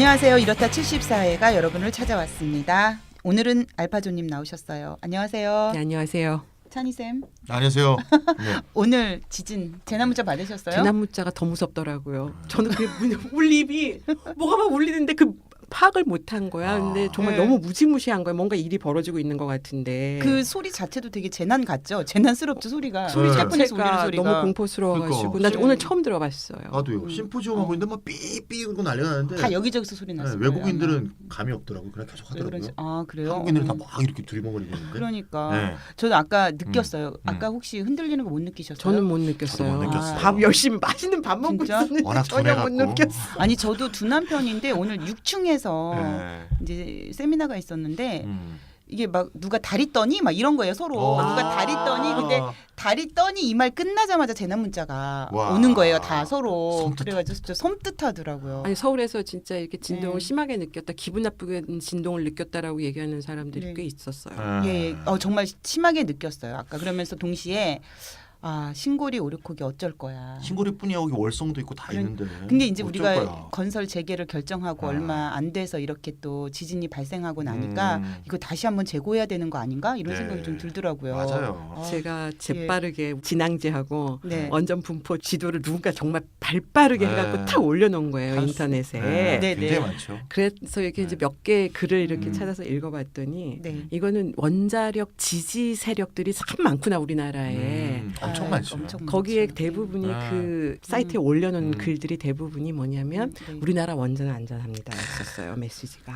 안녕하세요. 이렇다 74회가 여러분을 찾아왔습니다. 오늘은 알파조님 나오셨어요. 안녕하세요. 네, 안녕하세요. 찬희쌤. 안녕하세요. 네. 오늘 지진 재난문자 받으셨어요? 재난문자가 더 무섭더라고요. 저는 그 울림이 뭐가 막 울리는데 그 파악을 못한 거야. 근데 정말 네. 너무 무지무시한 거야. 뭔가 일이 벌어지고 있는 것 같은데. 그 소리 자체도 되게 재난 같죠? 재난스럽죠 소리가. 소리 태풍에서 울리는 자체가 소리가. 너무 공포스러워가지고 그러니까. 나 오늘 처음 들어봤어요. 나도요. 심포지엄 하고 있는데 막 삐삐 이러고 난리가 나는데 다 여기저기서 소리 네, 났어요. 외국인들은 감이 없더라고. 그냥 계속 왜 하더라고요. 그런지. 아 그래요? 한국인들은 다 막 이렇게 두리번거리고 있는데. 그러니까 네. 저는 아까 느꼈어요. 음. 아까 혹시 흔들리는 거 못 느끼셨어요? 저는 못 느꼈어요. 저도 못 느꼈어요. 밥 열심히 맛있는 밥 먹고 진짜? 있었는데 워낙 전혀 못 둔해갖고. 느꼈어. 아니 저도 둔한 편인데 오늘 6층에서 네. 이제 세미나가 있었는데 음. 이게 막 누가 다리 떠니 막 이런 거예요 서로. 누가 다리 떠니 근데 다리 떠니 이 말 끝나자마자 재난 문자가 와. 오는 거예요 다 서로. 섬뜩하다. 그래가지고 진짜 섬뜩하더라고요. 아니 서울에서 진짜 이렇게 진동을 네. 심하게 느꼈다, 기분 나쁘게 진동을 느꼈다라고 얘기하는 사람들이 네. 꽤 있었어요. 예, 정말 심하게 느꼈어요. 아까 그러면서 동시에 아 신고리 오르코기 어쩔 거야. 신고리뿐이야. 여기 월성도 있고 다 그래. 있는데. 근데 이제 어쩔 우리가 거야. 건설 재개를 결정하고 아. 얼마 안 돼서 이렇게 또 지진이 발생하고 나니까 이거 다시 한번 재고해야 되는 거 아닌가 이런 네. 생각이 좀 들더라고요. 맞아요. 제가 재빠르게 진앙지하고 네. 원전 분포 지도를 누군가 정말 발빠르게 네. 해갖고 탁 올려놓은 거예요 할 수- 인터넷에. 네. 네, 굉장히 네. 많죠. 그래서 이렇게 이제 네. 몇 개 글을 이렇게 음. 찾아서 읽어봤더니 네. 이거는 원자력 지지 세력들이 참 많구나 우리나라에. 엄청 아, 많죠. 엄청 거기에 많죠. 대부분이 아. 그 사이트에 올려놓은 음. 글들이 대부분이 뭐냐면 네. 우리나라 원전은 안전합니다 했었어요 메시지가.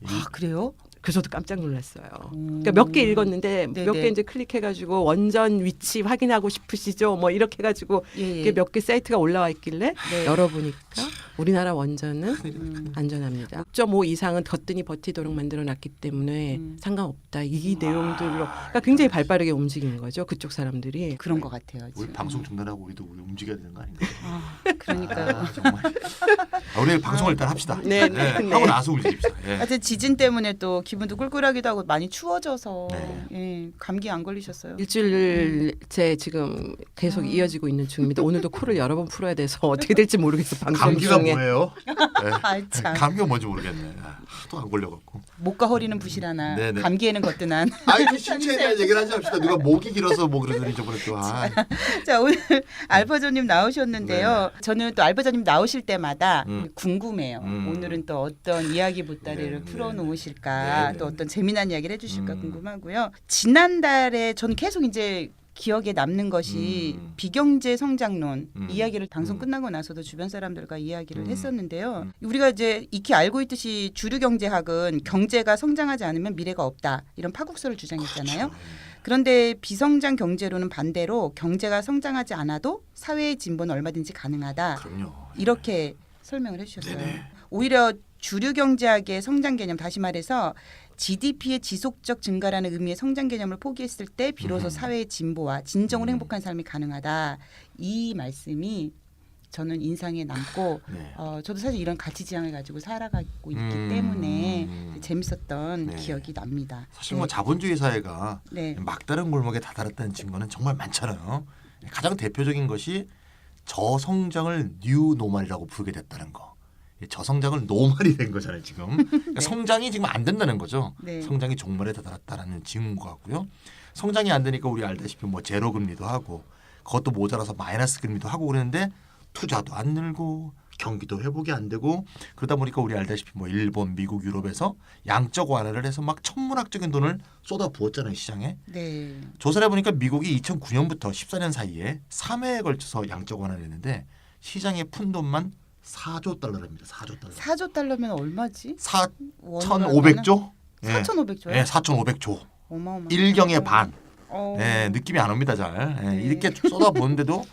아 그래요? 그래서 저도 깜짝 놀랐어요. 그러니까 몇 개 읽었는데 네, 몇 네. 개 이제 클릭해가지고 원전 위치 확인하고 싶으시죠? 뭐 이렇게 해가지고 예, 예. 이게 몇 개 사이트가 올라와 있길래 네. 열어보니까 우리나라 원전은 음. 안전합니다. 6.5 이상은 덧든이 버티도록 만들어놨기 때문에 상관없다. 이 내용들로 그러니까 굉장히 발빠르게 움직이는 거죠. 그쪽 사람들이. 그런 것 같아요. 우리 지금. 방송 중단하고 우리 움직여야 되는 거 아닌가? 아, 그러니까요. 정말. 우리 방송을 일단 합시다. 네, 네. 하고 나서 움직입시다. 예. 하여튼 지진 때문에 또 기분도 꿀꿀하기도 하고 많이 추워져서 네. 예, 감기 안 걸리셨어요? 일주일째 지금 계속 이어지고 있는 중입니다. 오늘도 코를 여러 번 풀어야 돼서 어떻게 될지 모르겠어. 방송 감기가 중에. 뭐예요? 네. 아이 참. 감기가 뭔지 모르겠네. 하도 안 걸려갖고. 목과 허리는 부실하나 네네. 감기에는 거뜬한. 아이 그 신체에 대한 얘기를 하지 맙시다. 누가 목이 길어서 뭐 그러더니 저번에 또. 아. 자 오늘 알파조님 나오셨는데요. 저는 또 알파조님 나오실 때마다 음. 궁금해요. 오늘은 또 어떤 이야기 보따리를 네, 풀어놓으실까, 네, 또 네. 어떤 재미난 이야기를 해주실까 궁금하고요. 지난달에 저는 계속 이제 기억에 남는 것이 비경제 성장론 이야기를 방송 끝나고 나서도 주변 사람들과 이야기를 했었는데요. 우리가 이제 익히 알고 있듯이 주류 경제학은 경제가 성장하지 않으면 미래가 없다 이런 파국설을 주장했잖아요. 그런데 비성장 경제론은 반대로 경제가 성장하지 않아도 사회의 진보는 얼마든지 가능하다. 그럼요. 이렇게 설명을 해주셨어요. 네네. 오히려 주류 경제학의 성장 개념, 다시 말해서 GDP의 지속적 증가라는 의미의 성장 개념을 포기했을 때 비로소 사회의 진보와 진정으로 행복한 삶이 가능하다. 이 말씀이 저는 인상에 남고 네. 저도 사실 이런 가치 지향을 가지고 살아가고 있기 때문에 재밌었던 네. 기억이 납니다. 사실 뭐 자본주의 사회가 네. 막다른 골목에 다다랐다는 증거는 정말 많잖아요. 가장 대표적인 것이 저성장을 뉴노멀이라고 부르게 됐다는 거. 저성장을 노멀이 된 거잖아요 지금. 그러니까 네. 성장이 지금 안 된다는 거죠. 네. 성장이 종말에 다다랐다라는 증거고요. 성장이 안 되니까 우리 알다시피 뭐 제로 금리도 하고 그것도 모자라서 마이너스 금리도 하고 그러는데 투자도 안 늘고 경기도 회복이 안 되고 그러다 보니까 우리 알다시피 뭐 일본, 미국, 유럽에서 양적 완화를 해서 막 천문학적인 돈을 쏟아 부었잖아요 시장에. 네. 조사를 해보니까 미국이 2009년부터 14년 사이에 3회에 걸쳐서 양적 완화를 했는데 시장에 푼 돈만 4조 달러랍니다. 4조 달러. 4조 달러면 얼마지? 4,500조? 4,500조요? 예, 4,500조. 어마어마. 일경의 반. 어. 예, 느낌이 안 옵니다 잘. 예, 네. 이렇게 쏟아부었는데도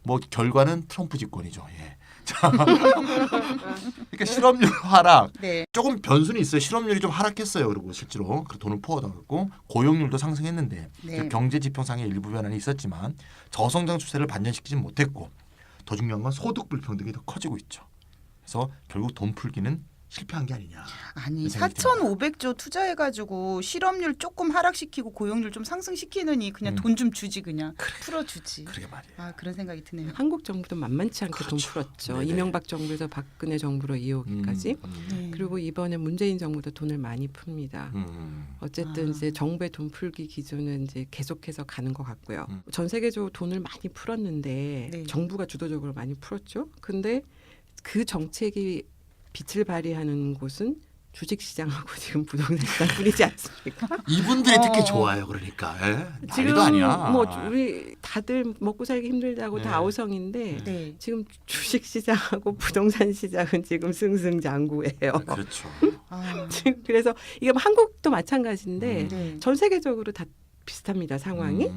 뭐 결과는 트럼프 집권이죠. 예. 자, 그러니까 실업률 하락. 네. 조금 변수는 있어요. 실업률이 좀 하락했어요. 그리고 실제로 그 돈을 퍼오다고 고용률도 상승했는데 네. 그 경제 지표상의 일부 변화는 있었지만 저성장 추세를 반전시키지 못했고 더 중요한 건 소득 불평등이 더 커지고 있죠. 그래서 결국 돈 풀기는 실패한 게 아니냐. 아니 생각이 듭니다. 4,500조 투자해가지고 실업률 조금 하락시키고 고용률 좀 상승시키느니 그냥 돈 좀 주지 그냥 풀어주지. 그러게 말이에요. 아 그런 생각이 드네요. 한국 정부도 만만치 않게 돈 그렇죠. 풀었죠. 네네. 이명박 정부에서 박근혜 정부로 이어오기까지. 네. 그리고 이번에 문재인 정부도 돈을 많이 풉니다. 어쨌든 아. 이제 정부의 돈 풀기 기준은 이제 계속해서 가는 것 같고요. 음. 전 세계적으로 돈을 많이 풀었는데 네. 정부가 주도적으로 많이 풀었죠. 근데 그 정책이 빛을 발휘하는 곳은 주식시장하고 지금 부동산 시장뿐이지 않습니까? 이분들이 특히 좋아요. 그러니까 지금 난리도 아니야. 뭐 우리 다들 먹고 살기 힘들다고 네. 다 아우성인데 네. 지금 주식시장하고 부동산 시장은 지금 승승장구예요. 그렇죠. 아, 지금 그래서 이게 뭐 한국도 마찬가지인데 네. 전 세계적으로 다 비슷합니다. 상황이.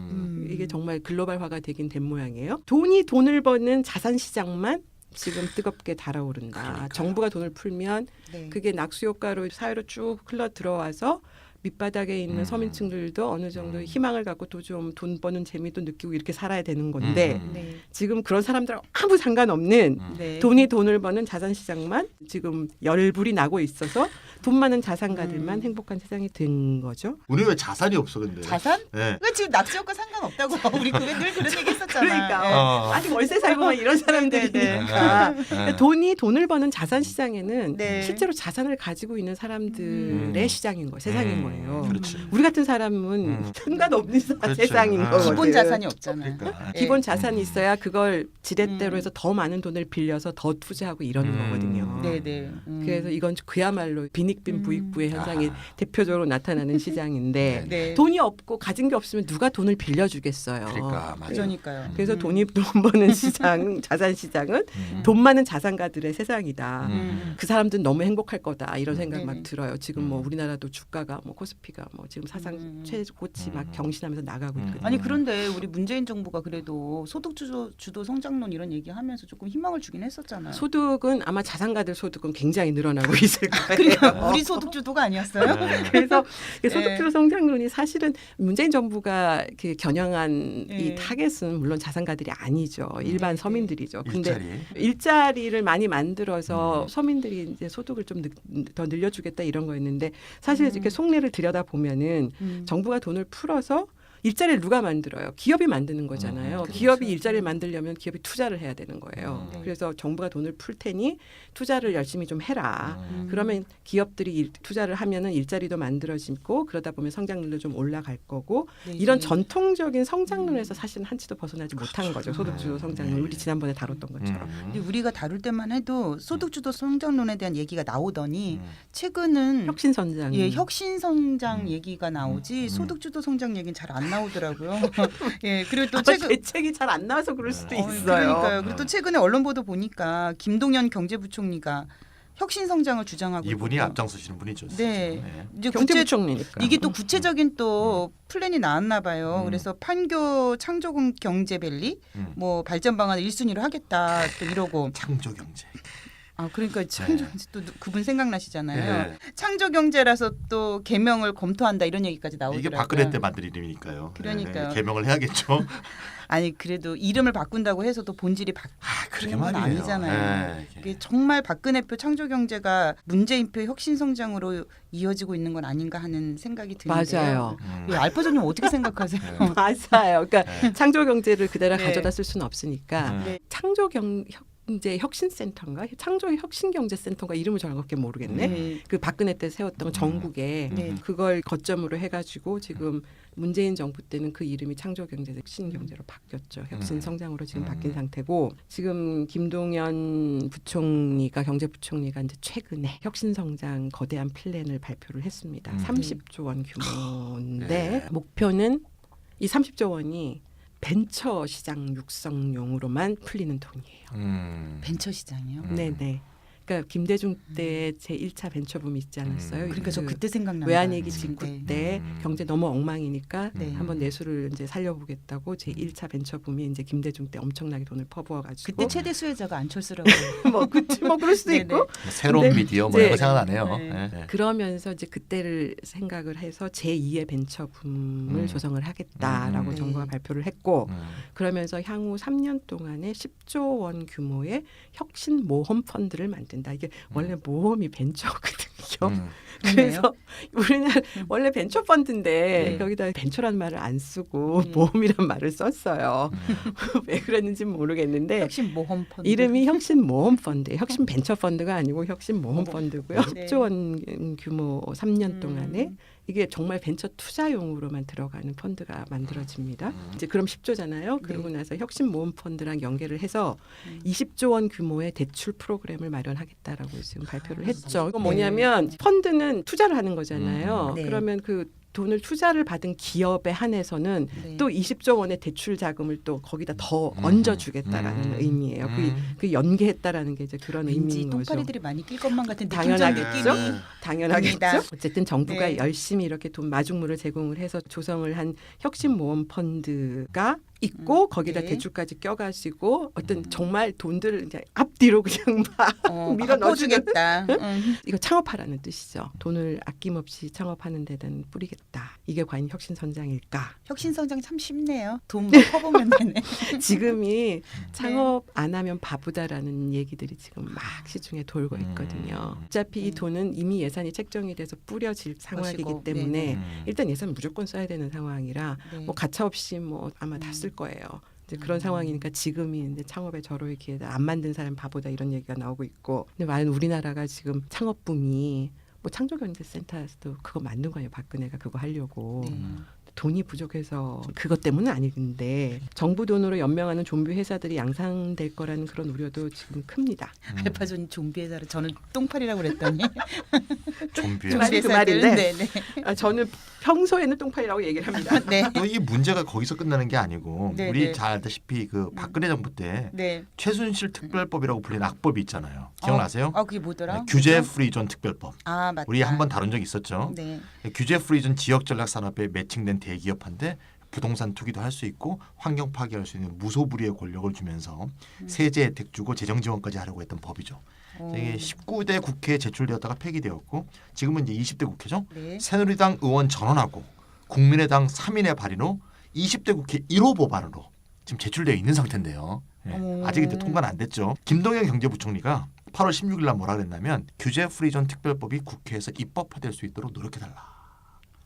이게 정말 글로벌화가 되긴 된 모양이에요. 돈을 버는 자산 시장만 지금 뜨겁게 달아오른다. 그러니까요. 정부가 돈을 풀면 네. 그게 낙수 효과로 사회로 쭉 흘러 들어와서 밑바닥에 있는 서민층들도 어느 정도 희망을 갖고 또 좀 돈 버는 재미도 느끼고 이렇게 살아야 되는 건데 네. 지금 그런 사람들하고 아무 상관없는 네. 돈을 버는 자산 시장만 지금 열불이 나고 있어서 돈 많은 자산가들만 행복한 세상이 된 거죠. 우리 왜 자산이 없어 근데? 자산? 네. 그 지금 낙수효과 상관없다고 우리 늘 그런 얘기 했었잖아. 그러니까 네. 아직 월세 살고만 이런 사람들이니까 돈을 버는 자산 시장에는 네. 실제로 자산을 가지고 있는 사람들의 시장인 거예요. 세상인 거예요. 그렇지. 우리 같은 사람은 상관없는 그렇죠. 세상인 거거든. 기본 자산이 없잖아요. 그러니까. 네. 기본 자산이 있어야 그걸 지렛대로 해서 더 많은 돈을 빌려서 더 투자하고 이러는 거거든요. 네네. 그래서 이건 그야말로 빈익빈 부익부의 현상이 대표적으로 나타나는 시장인데 네. 돈이 없고 가진 게 없으면 누가 돈을 빌려주겠어요. 그러니까 맞아요. 그러니까요. 그래서 돈 버는 시장, 자산 시장은 돈 많은 자산가들의 세상이다. 그 사람들은 너무 행복할 거다 이런 생각 막 네네. 들어요. 지금 뭐 우리나라도 주가가 뭐 코스피가 뭐 지금 사상 최고치 막 경신하면서 나가고 있거든요. 아니 그런데 우리 문재인 정부가 그래도 소득 주도 성장론 이런 얘기하면서 조금 희망을 주긴 했었잖아요. 소득은 아마 자산가들 소득은 굉장히 늘어나고 있을 거예요. 그러니까 우리 소득 주도가 아니었어요? 그래서 네. 소득주도 성장론이 사실은 문재인 정부가 그 겨냥한 네. 이 타겟은 물론 자산가들이 아니죠. 일반 네. 서민들이죠. 근데 일자리. 일자리를 많이 만들어서 서민들이 이제 소득을 좀 더 늘려주겠다 이런 거였는데 사실 이렇게 속내를 들여다 보면은 정부가 돈을 풀어서 일자리를 누가 만들어요? 기업이 만드는 거잖아요. 그렇죠. 기업이 일자리를 만들려면 기업이 투자를 해야 되는 거예요. 네. 그래서 정부가 돈을 풀 테니 투자를 열심히 좀 해라. 그러면 기업들이 투자를 하면은 일자리도 만들어지고 그러다 보면 성장률도 좀 올라갈 거고 네. 이런 전통적인 성장론에서 사실은 한치도 벗어나지 못한 거죠. 소득주도 성장론. 네. 우리 지난번에 다뤘던 것처럼. 근데 우리가 다룰 때만 해도 소득 주도 성장론에 대한 얘기가 나오더니 최근은 혁신 성장. 예, 혁신 성장 얘기가 나오지 소득 주도 성장 얘기는 잘 안 나오더라고요. 예, 그리고 또 최근 대책이 잘 안 나와서 그럴 수도 있어요. 그러니까요. 그리고 또 최근에 언론 보도 보니까 김동연 경제부총리가 혁신 성장을 주장하고 이분이 있고. 앞장서시는 분이죠. 네. 이제 경제부총리니까. 이게 또 구체적인 또 플랜이 나왔나 봐요. 그래서 판교 창조 경제밸리 뭐 발전 방안을 1순위로 하겠다 또 이러고 창조 경제. 아 그러니까 창조 또 그분 생각나시잖아요. 네. 창조 경제라서 또 개명을 검토한다 이런 얘기까지 나오더라고요. 이게 박근혜 때 만든 이름이니까요. 그러니까요. 네, 개명을 해야겠죠. 아니 그래도 이름을 바꾼다고 해서 또 본질이 그러게 바뀌는 건 말이에요. 아니잖아요. 네, 이게 정말 박근혜표 창조경제가 문재인표 혁신성장으로 이어지고 있는 건 아닌가 하는 생각이 드는데요. 맞아요. 예, 알파전님 어떻게 생각하세요? 맞아요. 그러니까 네. 창조 경제를 그대로 네. 가져다 쓸 수는 없으니까 네. 창조 이제 혁신센터인가 창조 혁신경제센터가 이름을 정확하게 모르겠네. 네. 그 박근혜 때 세웠던 전국에 네. 그걸 거점으로 해가지고 지금 문재인 정부 때는 그 이름이 창조경제 혁신경제로 바뀌었죠. 혁신성장으로 지금 바뀐 상태고 지금 김동연 부총리가 경제부총리가 이제 최근에 혁신성장 거대한 플랜을 발표를 했습니다. 30조 원 규모인데 네. 목표는 이 30조 원이 벤처 시장 육성용으로만 풀리는 돈이에요. 벤처 시장이요. 네네. 그러니까 김대중 때 제1차 벤처붐이 있지 않았어요? 그러니까 저 그 그때 생각납니다. 외환위기 직후 네. 때 경제 너무 엉망이니까 네. 한번 내수를 이제 살려보겠다고 제1차 벤처붐이 이제 김대중 때 엄청나게 돈을 퍼부어가지고 그때 최대 수혜자가 안철수라고. 뭐 그럴 수도 네네. 있고 새로운 근데 미디어 뭐 이제- 이런 거 생각나네요. 네. 네. 그러면서 이제 그때를 생각을 해서 제2의 벤처붐을 조성을 하겠다라고 네. 정부가 발표를 했고 음. 그러면서 향후 3년 동안에 10조 원 규모의 혁신 모험 펀드를 만든다. 된다. 이게 원래 모험이 벤처거든요. 그러네요. 그래서 우리나라 원래 벤처 펀드인데 네. 거기다 벤처라는 말을 안 쓰고 모험이란 말을 썼어요. 왜 그랬는지 모르겠는데 혁신 모험 펀드. 이름이 혁신 모험 펀드, 혁신 벤처 펀드가 아니고 혁신 모험 펀드고요. 네. 10조 원 규모 3년 동안에 이게 정말 벤처 투자용으로만 들어가는 펀드가 만들어집니다. 이제 그럼 10조잖아요. 그러고 나서 혁신 모험 펀드랑 연계를 해서 20조 원 규모의 대출 프로그램을 마련하겠다라고 지금 발표를 했죠. 이건 뭐냐면 펀드는 투자를 하는 거잖아요. 네. 그러면 그 돈을 투자를 받은 기업에 한해서는 네. 또 20조 원의 대출 자금을 또 거기다 더 얹어주겠다라는 의미예요. 그 연계했다라는 게 이제 그런 왠지 의미인 거죠. 똥파리들이 많이 낄 것만 같은 당연하겠죠. 느낌이 당연하겠죠. 듭니다. 어쨌든 정부가 네. 열심히 이렇게 돈 마중물을 제공을 해서 조성을 한 혁신모험 펀드가 있고 거기다 네. 대출까지 껴가지고 어떤 정말 돈들을 이제 앞뒤로 그냥 막 밀어 넣어주는 갚아주겠다. 이거 창업하라는 뜻이죠. 돈을 아낌없이 창업하는 데는 뿌리겠다. 이게 과연 혁신 선장일까? 혁신 성장 참 쉽네요. 돈만 퍼보면 되네. 지금이 창업 안 하면 바보다라는 얘기들이 지금 막 시중에 돌고 있거든요. 어차피 이 돈은 이미 예산이 책정이 돼서 뿌려질 상황이기 것이고, 때문에 일단 예산 무조건 써야 되는 상황이라 네. 뭐 가차 없이 뭐 아마 다 쓸 거예요. 이제 그런 상황이니까 지금이 이제 창업의 절호의 기회다. 안 만든 사람 바보다 이런 얘기가 나오고 있고. 근데 과연 우리나라가 지금 창업 붐이 뭐 창조경제센터에서도 그거 만든 거예요. 박근혜가 그거 하려고. 네. 돈이 부족해서 그것 때문은 아닌데 정부 돈으로 연명하는 좀비 회사들이 양산될 거라는 그런 우려도 지금 큽니다. 알파존 좀비 회사를 저는 똥파리라고 그랬더니 좀비. 그 말이 그 회사들은 말인데. 네, 네. 저는 평소에는 똥파리라고 얘기를 합니다. 네. 이 문제가 거기서 끝나는 게 아니고 네, 우리 네. 잘 알다시피 그 박근혜 정부 때 네. 최순실 특별법이라고 불리는 악법이 있잖아요. 기억나세요? 그게 뭐더라? 네, 규제 프리존 특별법. 아 맞다. 우리 한번 다룬 적 있었죠. 네. 규제 프리존 지역 전략 산업에 매칭된 대기업한테 부동산 투기도 할 수 있고 환경 파괴할 수 있는 무소불위의 권력을 주면서 세제 혜택 주고 재정 지원까지 하려고 했던 법이죠. 이게 19대 국회에 제출되었다가 폐기되었고 지금은 이제 20대 국회죠. 네. 새누리당 의원 전원하고 국민의당 3인의 발의로 20대 국회 1호 법안으로 지금 제출되어 있는 상태인데요. 예, 아직 이제 통과는 안 됐죠. 김동연 경제부총리가 8월 16일 날 뭐라 그랬냐면 규제 프리존 특별법이 국회에서 입법화될 수 있도록 노력해달라.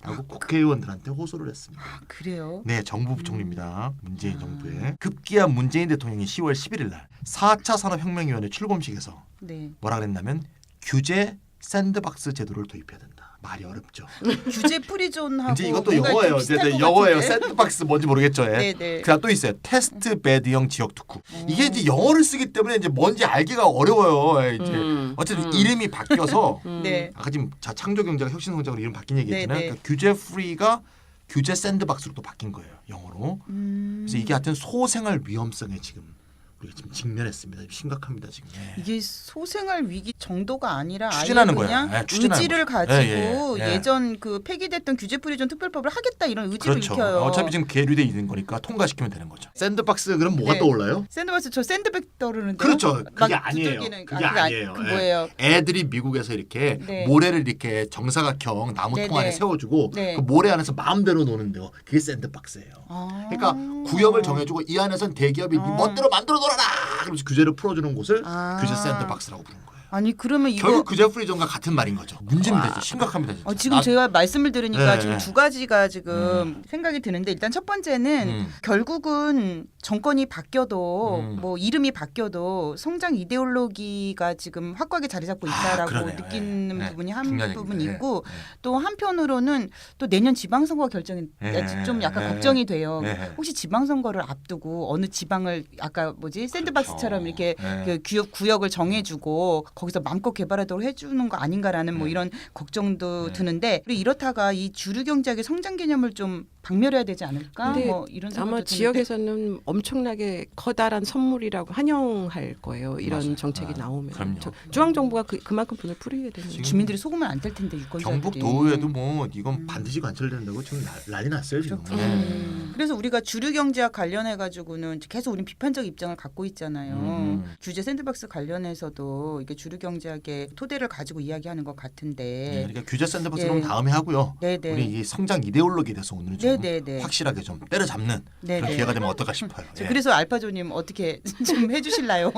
라고 국회의원들한테 호소를 했습니다. 그래요? 네, 정부 부총리입니다. 문재인 정부의 급기야 문재인 대통령이 10월 11일 날 4차 산업혁명위원회 출범식에서 네. 뭐라 그랬냐면 규제 샌드박스 제도를 도입해야 된다. 말이 어렵죠. 규제 프리존하고 이제 이것도 뭔가 영어예요. 좀 비슷할 것 영어예요. 같은데? 샌드박스 뭔지 모르겠죠. 예. 네네. 그다음 또 있어요. 테스트 베드형 지역 특구. 이게 이제 영어를 쓰기 때문에 이제 뭔지 알기가 어려워요. 예, 이제 어쨌든 이름이 바뀌어서 네. 아까 지금 창조 경제가 혁신 성장으로 이름 바뀐 얘기했잖아요. 네네. 그러니까 규제 프리가 규제 샌드박스로 또 바뀐 거예요. 영어로. 그래서 이게 하여튼 소생활 위험성에 지금 우리가 지금 직면했습니다. 심각합니다 지금. 예. 이게 소생활 위기 정도가 아니라 추진하는 아예 그냥 거야. 예, 추진하는 의지를 거죠. 가지고 예. 예전 그 폐기됐던 규제 프리존 특별법을 하겠다 이런 의지를 그렇죠. 일으켜요. 어차피 지금 계류돼 있는 거니까 통과시키면 되는 거죠. 샌드박스 그럼 뭐가 네. 떠올라요? 샌드박스 저 샌드백 떠오르는데. 그렇죠. 그게 아니에요. 그게 아니에요. 그 뭐예요? 애들이 미국에서 이렇게 네. 모래를 이렇게 정사각형 나무 네, 통 안에 네. 세워주고 네. 그 모래 안에서 마음대로 노는데요. 그게 샌드박스예요. 아. 그러니까 구역을 정해주고 이 안에선 대기업이 네 멋대로 만들어 놀아라. 그러면서 규제를 풀어주는 곳을 아. 규제 샌드박스라고 부르는 거예요. 아니 그러면 이거 결국 규제 프리존과 같은 말인 거죠. 문제입니다. 이제 심각합니다. 진짜. 지금 제가 말씀을 들으니까 네, 지금 네. 두 가지가 지금 생각이 드는데 일단 첫 번째는 결국은 정권이 바뀌어도 뭐 이름이 바뀌어도 성장 이데올로기가 지금 확고하게 자리 잡고 있다라고 그러네요. 느끼는 네, 네. 부분이 한 중요한 부분 얘기입니다. 있고 네, 또 한편으로는 또 내년 지방선거 결정이 네, 좀 약간 네, 걱정이 돼요. 네. 혹시 지방선거를 앞두고 어느 지방을 아까 뭐지 샌드박스처럼 그렇죠. 이렇게 네. 그 구역을 정해주고 거기서 마음껏 개발하도록 해주는 거 아닌가라는 뭐 네. 이런 걱정도 네. 드는데 그리고 이렇다가 이 주류 경제학의 성장 개념을 좀 박멸해야 되지 않을까? 근데 뭐 이런 생각도 아마 드는데. 지역에서는 엄청나게 커다란 선물이라고 환영할 거예요. 이런 맞아요. 정책이 나오면. 그럼요. 중앙 정부가 그만큼 돈을 풀어야 되는 지금 주민들이 속으면 안 될 텐데 유권자들이. 경북 도의회도 뭐 이건 반드시 관철된다고 지금 난리 났어요 지금. 네. 그래서 우리가 주류 경제학 관련해 가지고는 계속 우린 비판적 입장을 갖고 있잖아요. 규제 샌드박스 관련해서도 이게 주류 경제학의 토대를 가지고 이야기하는 것 같은데. 네, 그러니까 규제 샌드박스는 예. 다음에 하고요. 네네. 우리 이 성장 이데올로기에 대해서 오늘은 좀 네네네. 확실하게 좀 때려잡는 그런 네네. 기회가 되면 어떨까 싶어요. 예. 그래서 알파조님 어떻게 좀 해주실래요?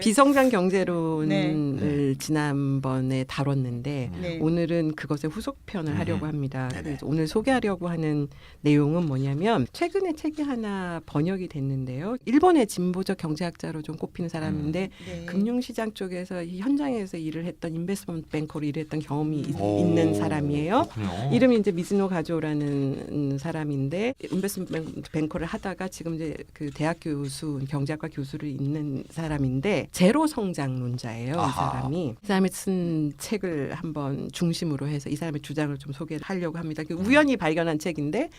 비성장 경제론을 네. 지난번에 다뤘는데 네. 오늘은 그것의 후속편을 하려고 합니다. 네네. 그래서 오늘 소개하려고 하는 내용은 뭐냐면 최근에 책이 하나 번역이 됐는데요. 일본의 진보적 경제학자로 좀 꼽히는 사람인데 네. 금융시장 쪽에서 이 현장에서 일을 했던 인베스트먼트 뱅커로 일했던 경험이 오, 있는 사람이에요. 그렇군요. 이름이 이제 미즈노 가조라는 사람인데 인베스트먼트 뱅커를 하다가 지금 이제 그 대학 교수, 경제학과 교수를 있는 사람인데 제로 성장론자예요. 이 아하. 사람이. 이 사람이 쓴 책을 한번 중심으로 해서 이 사람의 주장을 좀 소개를 하려고 합니다. 그 우연히 발견한 책인데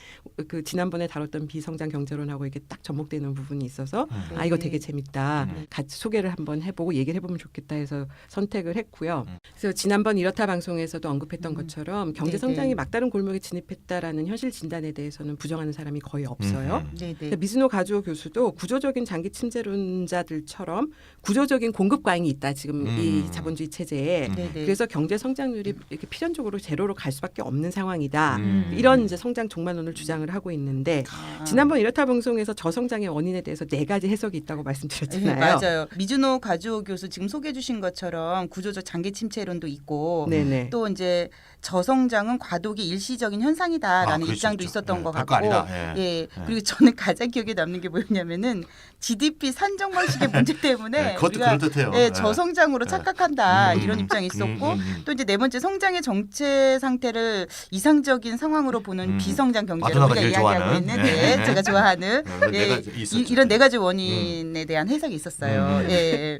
그 지난번에 다뤘던 비성장 경제론하고 이게 딱 접목되는 부분이 있어서 아 이거 되게 재밌다. 같이 소개를 한번 해보고 얘기를 해보면 좋겠다 해서 선택을 했고요. 그래서 지난번 이렇다 방송에서도 언급했던 것처럼 경제 성장이 네네. 막다른 골목에 진입했다라는 현실 진단에 대해서는 부정하는 사람이 거의 없어요. 네네. 미즈노 가주오 교수도 구조적인 장기 침체론자들처럼 구조적인 공급 과잉이 있다 지금 이 자본주의 체제에. 네네. 그래서 경제 성장률이 이렇게 필연적으로 제로로 갈 수밖에 없는 상황이다. 음. 이런 이제 성장 종말론을 주장을 하고 있는데 아. 지난번 이렇다 방송에서 저성장의 원인에 대해서 4가지 해석이 있다고 네, 말씀드렸잖아요. 맞아요. 미즈노 가주오 교수 지금 소개해 주신 것처럼 구조적 장기 침체론도 있고 네네. 또 이제 저성장은 과도기 일시적인 현상이다라는 그렇죠, 입장도 그렇죠. 있었던 예, 것 별거 같고, 아니다. 예. 그리고 저는 가장 기억에 남는 게 뭐였냐면은 GDP 산정 방식의 문제 때문에 네, 그것도 우리가 그럴듯해요. 저성장으로 착각한다 음, 이런 입장이 있었고 음. 또 이제 네 번째 성장의 정체 상태를 이상적인 상황으로 보는 비성장 경제를 마누라가 우리가 제일 이야기하고 좋아하는, 있는데 예. 제가 좋아하는 네 가지 있었죠. 이런 네 가지 원인에 대한 해석이 있었어요. 예.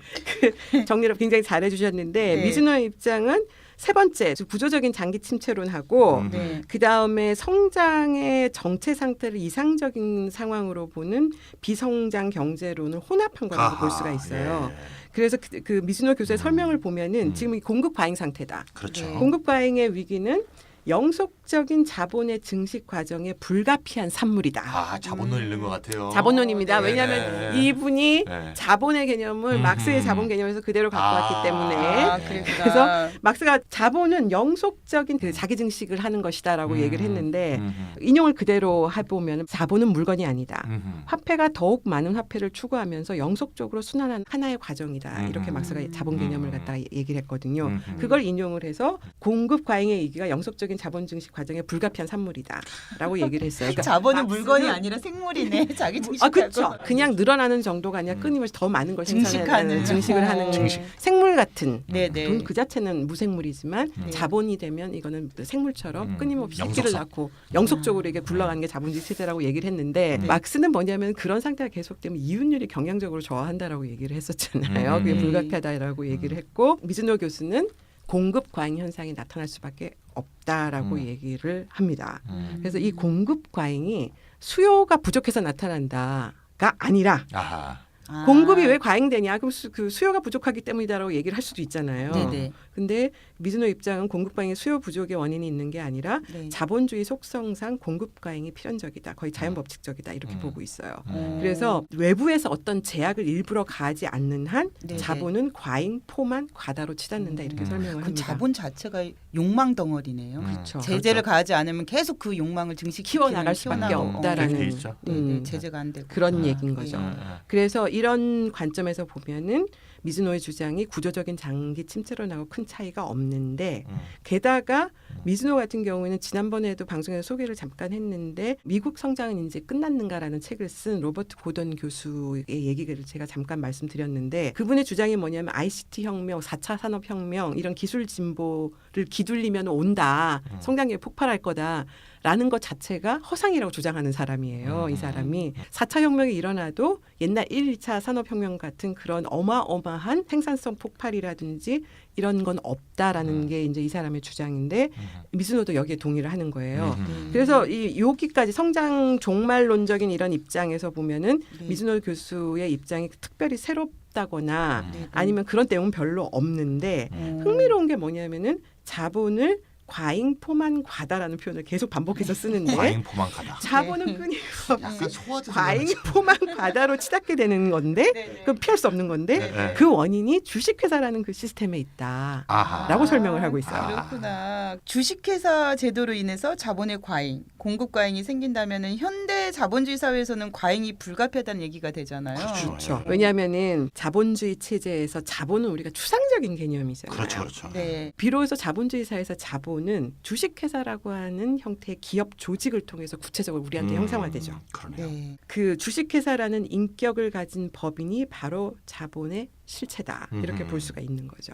정리를 굉장히 잘해 주셨는데 네. 미즈노의 입장은 세 번째 구조적인 장기 침체론하고 네. 그다음에 성장의 정체 상태를 이상적인 상황으로 보는 비성장 경제론을 혼합한 거라고 볼 수가 있어요. 예. 그래서 그 미즈노 교수의 설명을 보면은 지금 이 공급 과잉 상태다. 그렇죠. 네. 공급 과잉의 위기는 영속적인 자본의 증식 과정에 불가피한 산물이다. 아, 자본론 읽는 것 같아요. 자본론입니다. 네. 왜냐하면 네. 이분이 네. 자본의 개념을 마크스의 자본 개념에서 그대로 갖고 왔기 때문에 아, 그랬구나. 그래서 막스가 자본은 영속적인 그 자기 증식을 하는 것이다라고 얘기를 했는데 인용을 그대로 해보면 자본은 물건이 아니다. 화폐가 더욱 많은 화폐를 추구하면서 영속적으로 순환하는 하나의 과정이다. 이렇게 막스가 자본 개념을 갖다가 얘기를 했거든요. 그걸 인용을 해서 공급 과잉의 위기가 영속적인 자본 증식 과정에 불가피한 산물이다라고 얘기를 했어요. 그러니까 자본은 막스는- 물건이 아니라 생물이네. 자기 증식하고. 아 그렇죠. 그냥 늘어나는 정도가 아니라 끊임없이 더 많은 걸 증식하는. 증식을 하는 증식. 생물 같은 네네. 돈 그 자체는 무생물이지만 네. 자본이 되면 이거는 생물처럼 끊임없이 새끼를 영속성. 낳고 영속적으로 이게 굴러가는 게 자본주의 체제라고 얘기를 했는데 막스는 뭐냐면 그런 상태가 계속되면 이윤율이 경향적으로 저하한다라고 얘기를 했었잖아요. 그게 불가피하다라고 얘기를 했고 미즈노 교수는 공급 과잉 현상이 나타날 수밖에 없다라고 얘기를 합니다. 그래서 이 공급 과잉이 수요가 부족해서 나타난다가 아니라 아하. 아. 공급이 왜 과잉되냐? 그럼 그 수요가 부족하기 때문이다라고 얘기를 할 수도 있잖아요. 네네. 근데 미즈노 입장은 공급 과잉의 수요 부족의 원인이 있는 게 아니라 네. 자본주의 속성상 공급 과잉이 필연적이다. 거의 자연법칙적이다. 이렇게 보고 있어요. 음. 그래서 외부에서 어떤 제약을 일부러 가하지 않는 한 네네. 자본은 과잉포만 과다로 치닫는다. 이렇게 설명을 그럼 합니다. 자본 자체가 욕망 덩어리네요. 그렇죠. 제재를 가하지 않으면 계속 그 욕망을 증식시키는 키워나갈 수밖에 키워나가고. 없다라는 그게 있죠. 네네. 제재가 안 되고. 그런 얘기인 거죠. 예. 그래서 이런 관점에서 보면은 미즈노의 주장이 구조적인 장기 침체론하고 큰 차이가 없는데 게다가 미즈노 같은 경우에는 지난번에도 방송에서 소개를 잠깐 했는데 미국 성장은 이제 끝났는가라는 책을 쓴 로버트 고던 교수의 얘기를 제가 잠깐 말씀드렸는데 그분의 주장이 뭐냐면 ICT 혁명, 4차 산업혁명 이런 기술 진보를 기둘리면 온다. 성장률이 폭발할 거다. 라는 것 자체가 허상이라고 주장하는 사람이에요. 이 사람이 4차 혁명이 일어나도 옛날 1, 2차 산업혁명 같은 그런 어마어마한 생산성 폭발이라든지 이런 건 없다라는 게 이제 이 사람의 주장인데 미즈노도 여기에 동의를 하는 거예요. 그래서 이 여기까지 성장 종말론적인 이런 입장에서 보면은 네. 미즈노 교수의 입장이 특별히 새롭다거나 네. 아니면 그런 내용은 별로 없는데 흥미로운 게 뭐냐면은 자본을 과잉포만 과다라는 표현을 계속 반복해서 쓰는데 과잉포만 가다. 자본은 끊임없이 약간 소화제 과잉포만 과다로 치닫게 되는 건데 그 피할 수 없는 건데 네. 그 원인이 주식회사라는 그 시스템에 있다라고 아하. 설명을 하고 있어요. 그렇구나. 주식회사 제도로 인해서 자본의 과잉, 공급 과잉이 생긴다면은 현대 자본주의 사회에서는 과잉이 불가피하다는 얘기가 되잖아요. 그렇죠. 왜냐하면은 자본주의 체제에서 자본은 우리가 추상적인 개념이잖아요. 그렇죠. 네. 비로소 자본주의 사회에서 자본은 주식회사라고 하는 형태의 기업 조직을 통해서 구체적으로 우리한테 형상화되죠. 그러네요. 네. 그 주식회사라는 인격을 가진 법인이 바로 자본의 실체다. 이렇게 볼 수가 있는 거죠.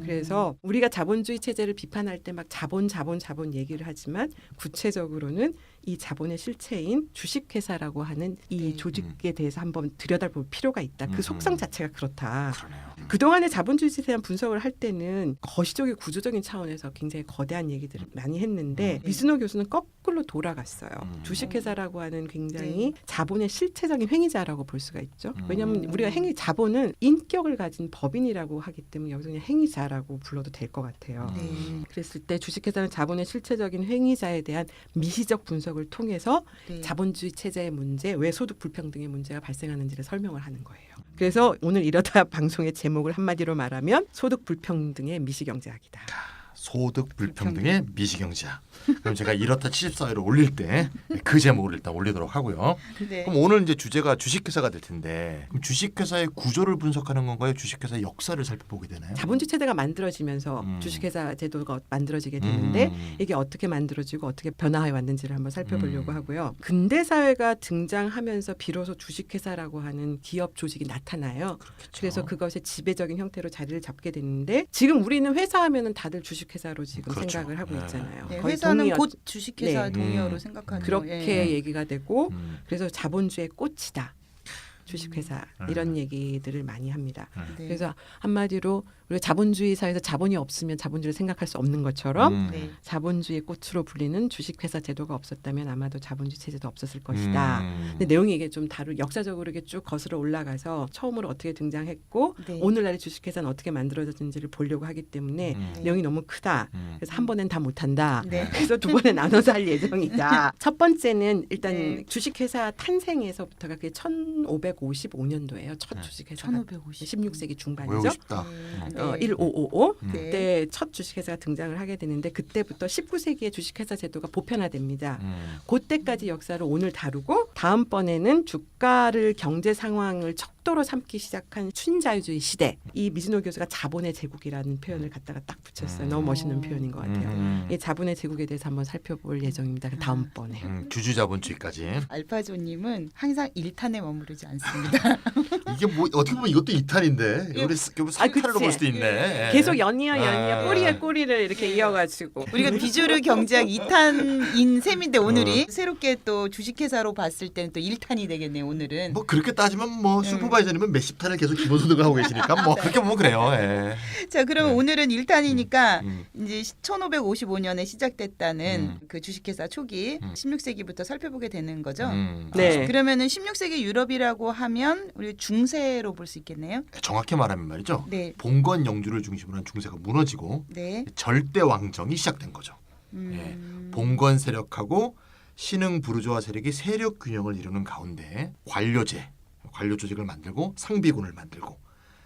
그래서 우리가 자본주의 체제를 비판할 때 막 자본 얘기를 하지만 구체적으로는 이 자본의 실체인 주식회사라고 하는 이 조직에 대해서 한번 들여다볼 필요가 있다. 그 속성 자체가 그렇다. 그러네요. 그동안의 자본주의에 대한 분석을 할 때는 거시적인 구조적인 차원에서 굉장히 거대한 얘기들을 많이 했는데 미즈노 교수는 거꾸로 돌아갔어요. 주식회사라고 하는 굉장히 자본의 실체적인 행위자라고 볼 수가 있죠. 왜냐하면 우리가 자본은 인격을 가진 법인이라고 하기 때문에 여기서 그냥 행위자라고 불러도 될 것 같아요. 네. 그랬을 때 주식회사는 자본의 실체적인 행위자에 대한 미시적 분석을 통해서 네. 자본주의 체제의 문제, 왜 소득 불평등의 문제가 발생하는지를 설명을 하는 거예요. 그래서 오늘 이러다 방송의 제목을 한마디로 말하면 소득 불평등의 미시경제학이다. 소득 불평등의 미시경제학. 그럼 제가 이렇다 74회를 올릴 때 그 제목을 일단 올리도록 하고요. 네. 그럼 오늘 이제 주제가 주식회사가 될 텐데 그럼 주식회사의 구조를 분석하는 건가요? 주식회사의 역사를 살펴보게 되나요? 자본주의 체제가 만들어지면서 주식회사 제도가 만들어지게 되는데 이게 어떻게 만들어지고 어떻게 변화해 왔는지를 한번 살펴보려고 하고요. 근대 사회가 등장하면서 비로소 주식회사라고 하는 기업 조직이 나타나요. 그렇겠죠. 그래서 그것의 지배적인 형태로 자리를 잡게 되는데 지금 우리는 회사 하면은 다들 주식회사로 지금 그렇죠. 생각을 하고 있잖아요. 네, 거의 회사는 동의어- 곧 주식회사 네. 동의어로 생각하는 그렇게 예. 얘기가 되고 그래서 자본주의의 꽃이다. 주식회사 음. 이런 얘기들을 많이 합니다. 네. 그래서 한마디로 우리가 자본주의 사회에서 자본이 없으면 자본주의를 생각할 수 없는 것처럼 네. 자본주의의 꽃으로 불리는 주식회사 제도가 없었다면 아마도 자본주의 체제도 없었을 것이다. 근데 내용이 이게 좀 역사적으로 이게 쭉 거슬러 올라가서 처음으로 어떻게 등장했고 네. 오늘날의 주식회사는 어떻게 만들어졌는지를 보려고 하기 때문에 네. 내용이 너무 크다. 그래서 한 번엔 다 못한다. 네. 그래서 두 번에 나눠서 할 예정이다. 첫 번째는 일단 네. 주식회사 탄생에서부터가 그게 1555년도예요. 첫 주식회사가 1550. 16세기 외우고 중반이죠. 싶다. 네. 1555 네. 그때 첫 주식회사가 등장을 하게 되는데 그때부터 19세기의 주식회사 제도가 보편화됩니다. 그때까지 역사를 오늘 다루고 다음번에는 주가를 경제 상황을 척도로 삼기 시작한 순자유주의 시대. 이 미즈노 교수가 자본의 제국이라는 표현을 갖다가 딱 붙였어요. 너무 멋있는 표현인 것 같아요. 이 자본의 제국에 대해서 한번 살펴볼 예정입니다. 다음번에. 주주자본주의까지. 알파조님은 항상 1탄에 머무르지 않습니다. 이게 뭐 어떻게 보면 이것도 2탄인데 우리 3탄으로 볼 수도 있네. 계속 연이어 꼬리에 꼬리를 이렇게 이어가지고 우리가 비주류 경제학 2탄인 셈인데 오늘이 새롭게 또 주식회사로 봤을 때는 또 1탄이 되겠네요. 오늘은. 뭐 그렇게 따지면 뭐 슈퍼바이저님은 몇십 탄을 계속 기본소득을 하고 계시니까 뭐 그렇게 보면 그래요. 예. 자, 그러면 네. 오늘은 1탄이니까 이제 1555년에 시작됐다는 그 주식회사 초기 16세기부터 살펴보게 되는 거죠. 네. 그러면은 16세기 유럽이라고 하면 우리 중세로 볼 수 있겠네요. 정확히 말하면 말이죠. 네. 봉건 영주를 중심으로 한 중세가 무너지고 네. 절대 왕정이 시작된 거죠. 예. 봉건 세력하고 신흥 부르주아 세력이 세력 균형을 이루는 가운데 관료 조직을 만들고 상비군을 만들고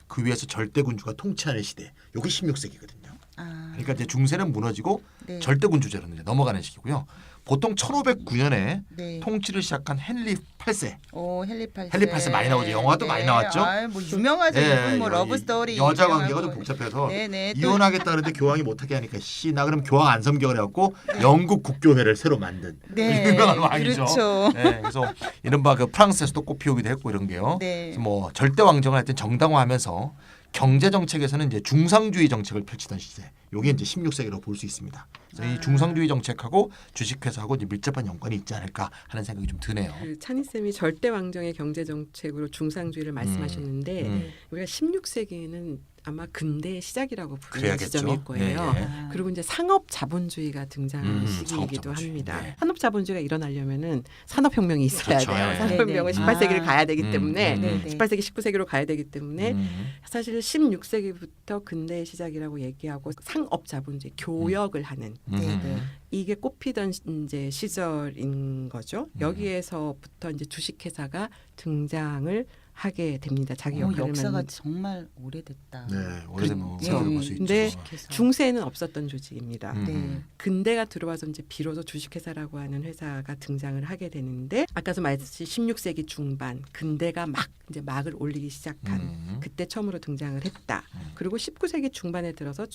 그 위에서 절대군주가 통치하는 시대. 이게 16세기거든요. 아, 그러니까 이제 중세는 무너지고 네. 절대군주제로 이제 넘어가는 시기고요. 보통 1509년에 네. 통치를 시작한 헨리 8세. 오, 헨리 8세. 헨리 8세 많이 나오죠. 영화도 많이 나왔죠. 아, 뭐 유명하죠. 이분 뭐 러브 스토리. 여자 유명하고. 관계가 좀 복잡해서 네네. 또 이혼하겠다 그랬는데 교황이 못하게 하니까 나 그럼 교황 안 섬겨 그래갖고 영국 국교회를 새로 만든 네. 유명한 왕이죠. 그렇죠. 네, 그래서 이른바 그 프랑스에서도 꽃피우기도 했고 이런 게요. 네. 그래서 뭐 절대 왕정을 하여튼 정당화하면서 경제 정책에서는 이제 중상주의 정책을 펼치던 시대. 요게 이제 16세기로 볼 수 있습니다. 그래서 이 중상주의 정책하고 주식회사하고 이제 밀접한 연관이 있지 않을까 하는 생각이 좀 드네요. 그 찬희 쌤이 절대 왕정의 경제 정책으로 중상주의를 말씀하셨는데 우리가 16세기에는 아마 근대의 시작이라고 부르는 그래야겠죠. 지점일 거예요. 예, 예. 그리고 이제 상업 자본주의가 등장한 시기이기도 상업자본주의. 합니다. 네. 산업 자본주의가 일어나려면은 산업혁명이 있어야 그렇죠. 돼요. 예. 산업혁명은 네네. 18세기를 아. 가야 되기 때문에 네네. 18세기, 19세기로 가야 되기 때문에 음. 사실 16세기부터 근대의 시작이라고 얘기하고 상업 자본주의 교역을 하는 네네. 이게 꽃피던 이제 시절인 거죠. 여기에서부터 이제 주식회사가 등장을 하게 됩니다. 자기 역할을 역사가 맡는. 정말 오래됐다. 네, 오래된 거 그렇죠. 볼수 있죠. 근데 주식회사. 중세는 없었던 조직입니다. 음. 네. 근대가 들어와서 이제 비로소 주식회사라고 하는 회사가 등장을 하게 되는데 아까도 말했듯이 16세기 중반 근대가 막 이제 막을 올리기 시작한 그때 처음으로 등장을 했다. 그리고 19세기 중반에 들어서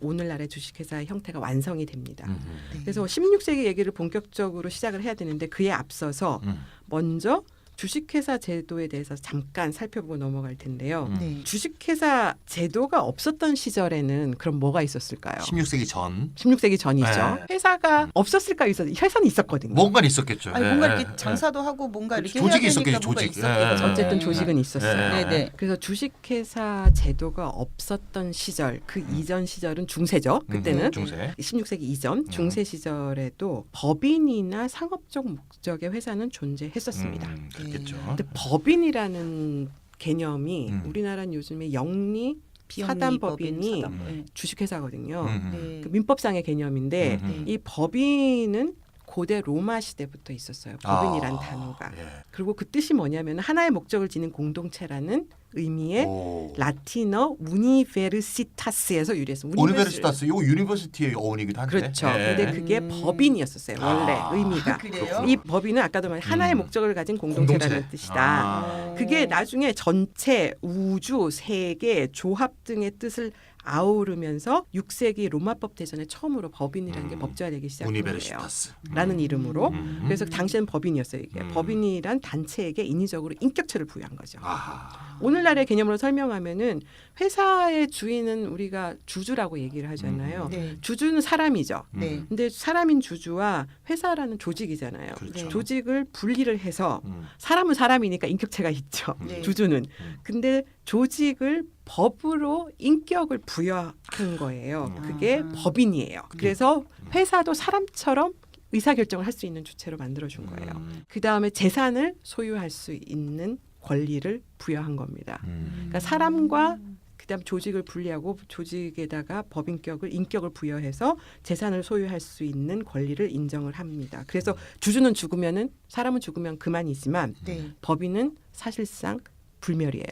오늘날의 주식회사의 형태가 완성이 됩니다. 네. 그래서 16세기 얘기를 본격적으로 시작을 해야 되는데 그에 앞서서 먼저 주식회사 제도에 대해서 잠깐 살펴보고 넘어갈 텐데요. 네. 주식회사 제도가 없었던 시절에는 그럼 뭐가 있었을까요? 16세기 전 16세기 전이죠. 네. 회사가 없었을까요? 회사는 있었거든요. 뭔가 있었겠죠. 아니 예, 뭔가 예, 이렇게 장사도 하고 뭔가 그렇죠. 이렇게 조직이 해야 되니까 있었겠죠, 뭔가 조직. 있었겠죠. 예, 어쨌든 네. 조직은 있었어요. 예. 네네. 그래서 주식회사 제도가 없었던 시절, 그 이전 시절은 중세죠. 그때는 중세. 16세기 이전 중세 시절에도 법인이나 상업적 목적의 회사는 존재했었습니다. 그렇겠죠. 근데 법인이라는 개념이 우리나라는 요즘에 영리 사단법인이 사단, 네. 주식회사거든요. 네. 그 민법상의 개념인데 네. 이 법인은 고대 로마 시대부터 있었어요. 법인이란 단어가. 예. 그리고 그 뜻이 뭐냐면 하나의 목적을 지닌 공동체라는 의미의 오. 라틴어 우니베르시타스에서 유래했어요. 우니베르시타스 이거 유니버시티의 어원이기도 한데. 그렇죠. 예. 근데 그게 법인이었었어요. 원래 의미가. 그래요? 이 법인은 아까도 말한 하나의 목적을 가진 공동체라는 공동체. 뜻이다. 아. 그게 나중에 전체, 우주, 세계, 조합 등의 뜻을 아우르면서 6세기 로마법 대전에 처음으로 법인이라는 게 법제화되기 시작한 거예요. 우니베르시타스. 라는 이름으로. 그래서 음. 당시에는 법인이었어요. 이게 법인이란 단체에게 인위적으로 인격체를 부여한 거죠. 아하. 오늘날의 개념으로 설명하면은 회사의 주인은 우리가 주주라고 얘기를 하잖아요. 네. 주주는 사람이죠. 네. 근데 사람인 주주와 회사라는 조직이잖아요. 그렇죠. 조직을 분리를 해서 음. 사람은 사람이니까 인격체가 있죠. 네. 주주는. 근데 조직을 법으로 인격을 부여한 거예요. 그게 아하. 법인이에요. 그래서 회사도 사람처럼 의사결정을 할 수 있는 주체로 만들어준 거예요. 그 다음에 재산을 소유할 수 있는 권리를 부여한 겁니다. 그러니까 사람과 그다음 조직을 분리하고 조직에다가 법인격을 인격을 부여해서 재산을 소유할 수 있는 권리를 인정을 합니다. 그래서 주주는 죽으면은 사람은 죽으면 그만이지만 네. 법인은 사실상 불멸이에요.